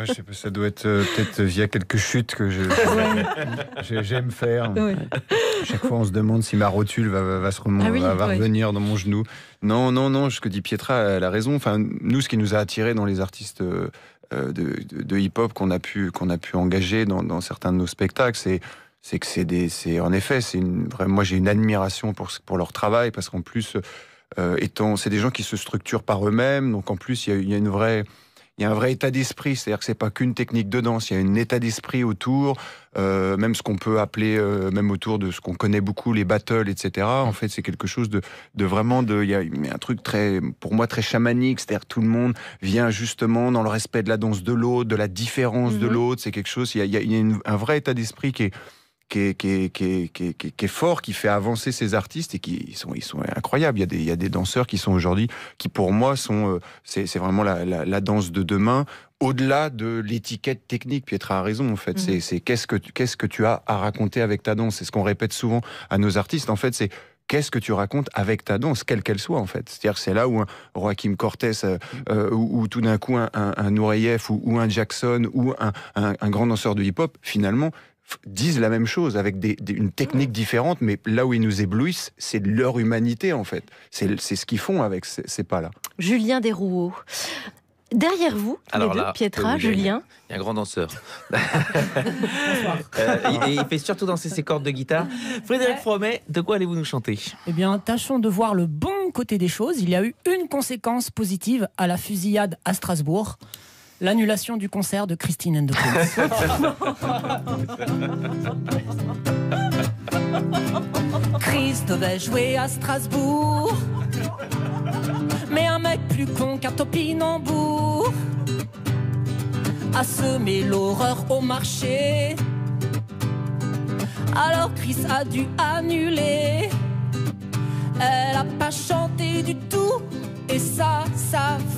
Je sais pas, ça doit être peut-être via quelques chutes que j'aime faire. Ouais. Chaque fois, on se demande si ma rotule va se remonter, va revenir dans mon genou. Non, ce que dit Pietra, elle a raison. Enfin, nous, ce qui nous a attirés dans les artistes de hip-hop qu'on a pu engager dans certains de nos spectacles, c'est que moi, j'ai une admiration pour leur travail, parce qu'en plus, c'est des gens qui se structurent par eux-mêmes, donc en plus, il y a un vrai état d'esprit, c'est-à-dire que c'est pas qu'une technique de danse, il y a un état d'esprit autour, même ce qu'on peut appeler, même autour de ce qu'on connaît beaucoup, les battles, etc. En fait, c'est quelque chose de vraiment il y a un truc pour moi, très chamanique, c'est-à-dire que tout le monde vient justement dans le respect de la danse de l'autre, de la différence de l'autre, c'est quelque chose, il y a un vrai état d'esprit qui est fort, qui fait avancer ces artistes et ils sont incroyables. Il y a des danseurs qui sont aujourd'hui, qui pour moi c'est vraiment la danse de demain, au-delà de l'étiquette technique. Pietra a raison, en fait. C'est qu'est-ce que tu as à raconter avec ta danse. C'est ce qu'on répète souvent à nos artistes. En fait, c'est qu'est-ce que tu racontes avec ta danse, quelle qu'elle soit, en fait. C'est-à-dire que c'est là où un Joaquim Cortés, ou tout d'un coup un Nureyev, ou un Jackson, ou un grand danseur de hip-hop, finalement, disent la même chose avec une technique différente, mais là où ils nous éblouissent, c'est leur humanité en fait. C'est ce qu'ils font avec ces pas-là. Julien Desrouault. Derrière vous, les deux, Pietra, Julien. Il y a un grand danseur. Et il fait surtout danser ses cordes de guitare. Frédéric Fromet, de quoi allez-vous nous chanter? Eh bien, tâchons de voir le bon côté des choses. Il y a eu une conséquence positive à la fusillade à Strasbourg. L'annulation du concert de Christine and the Queens. Chris devait jouer à Strasbourg, mais un mec plus con qu'un topinambour a semé l'horreur au marché. Alors Chris a dû annuler. Elle a pas chanté du tout, et ça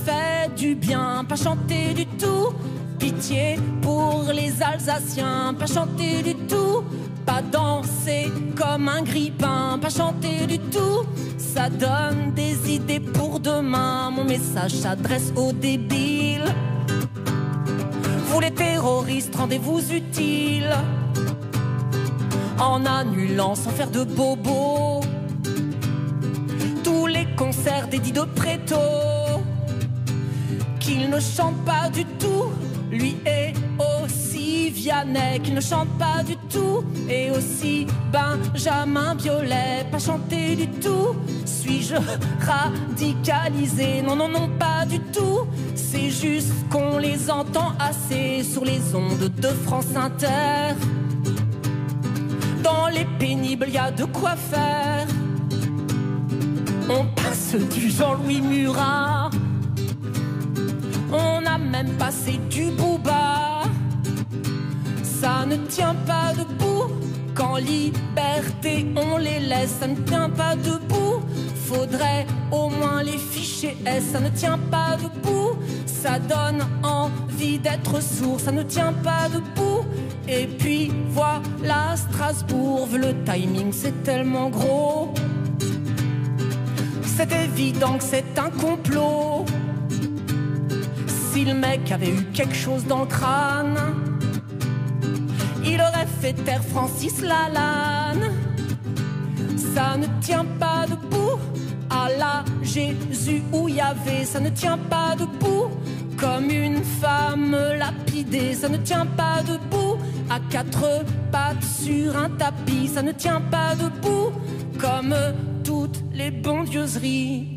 fait du bien. Pas chanter du tout, pitié pour les Alsaciens. Pas chanter du tout, pas danser comme un grippin. Pas chanter du tout, ça donne des idées pour demain. Mon message s'adresse aux débiles. Vous les terroristes, rendez-vous utiles en annulant sans faire de bobos tous les concerts d'Eddie de Préto. Qu'il ne chante pas du tout, lui et aussi Vianney. Qu'il ne chante pas du tout, et aussi Benjamin Biolay. Pas chanter du tout, suis-je radicalisé? Non, non, non, pas du tout. C'est juste qu'on les entend assez sur les ondes de France Inter. Dans les pénibles, y a de quoi faire. On passe du Jean-Louis Murat, on a même passé du Booba. Ça ne tient pas debout, qu'en liberté on les laisse. Ça ne tient pas debout, faudrait au moins les ficher S. Ça ne tient pas debout, ça donne envie d'être sourd. Ça ne tient pas debout, et puis voilà Strasbourg. Le timing c'est tellement gros, c'est évident que c'est un complot. Si le mec avait eu quelque chose dans le crâne, il aurait fait taire Francis Lalanne. Ça ne tient pas debout, à la Jésus où il y avait. Ça ne tient pas debout, comme une femme lapidée. Ça ne tient pas debout, à quatre pattes sur un tapis. Ça ne tient pas debout, comme toutes les bondieuseries.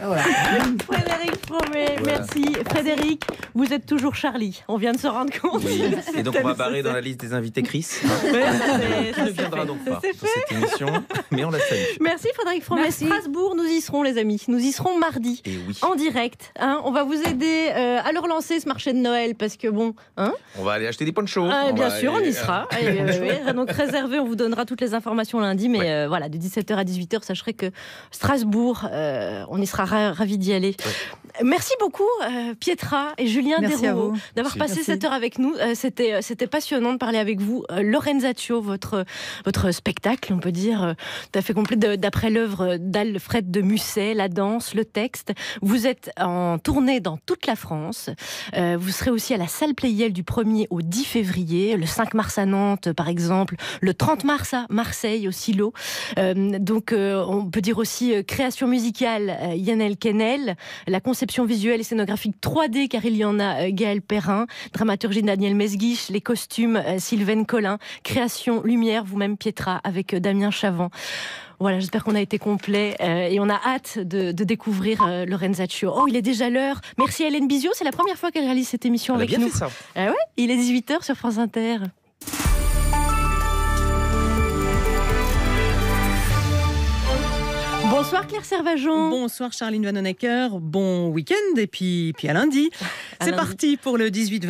Voilà. Frédéric Fromet, merci. Frédéric, vous êtes toujours Charlie, on vient de se rendre compte. Oui. Et donc on va barrer dans la liste des invités Chris, qui ne viendra donc pas sur cette émission, mais on la salue. Merci Frédéric Fromet. Merci. Strasbourg, nous y serons les amis, nous y serons mardi, en direct. Hein, on va vous aider à le relancer ce marché de Noël, parce que bon... Hein, on va aller acheter des ponchos. Bien sûr, on y sera. Donc réservé, on vous donnera toutes les informations lundi, mais voilà, de 17h à 18h, sachez que Strasbourg, on y sera ravis d'y aller. Ouais. Merci beaucoup Pietra et Julien Desrouault d'avoir passé cette heure avec nous. C'était passionnant de parler avec vous. Lorenzaccio, votre spectacle, on peut dire, tout à fait complet d'après l'œuvre d'Alfred de Musset, la danse, le texte. Vous êtes en tournée dans toute la France. Vous serez aussi à la salle Pleyel du 1er au 10 février, le 5 mars à Nantes par exemple, le 30 mars à Marseille au Silo. Donc on peut dire aussi création musicale Yann Elkenel, la conception visuelle et scénographique 3D car il y en a Gaël Perrin, dramaturgie Daniel Mesguich, les costumes Sylvaine Collin, création lumière, vous-même Pietra avec Damien Chavant. Voilà, j'espère qu'on a été complet et on a hâte de découvrir Lorenzaccio. Oh, il est déjà l'heure. Merci à Hélène Bizio, c'est la première fois qu'elle réalise cette émission avec nous. Elle a bien fait ça. Ouais, il est 18h sur France Inter. Bonsoir Claire Servageon. Bonsoir Charline Vanhoenacker. Bon week-end et puis à lundi. C'est parti pour le 18-20.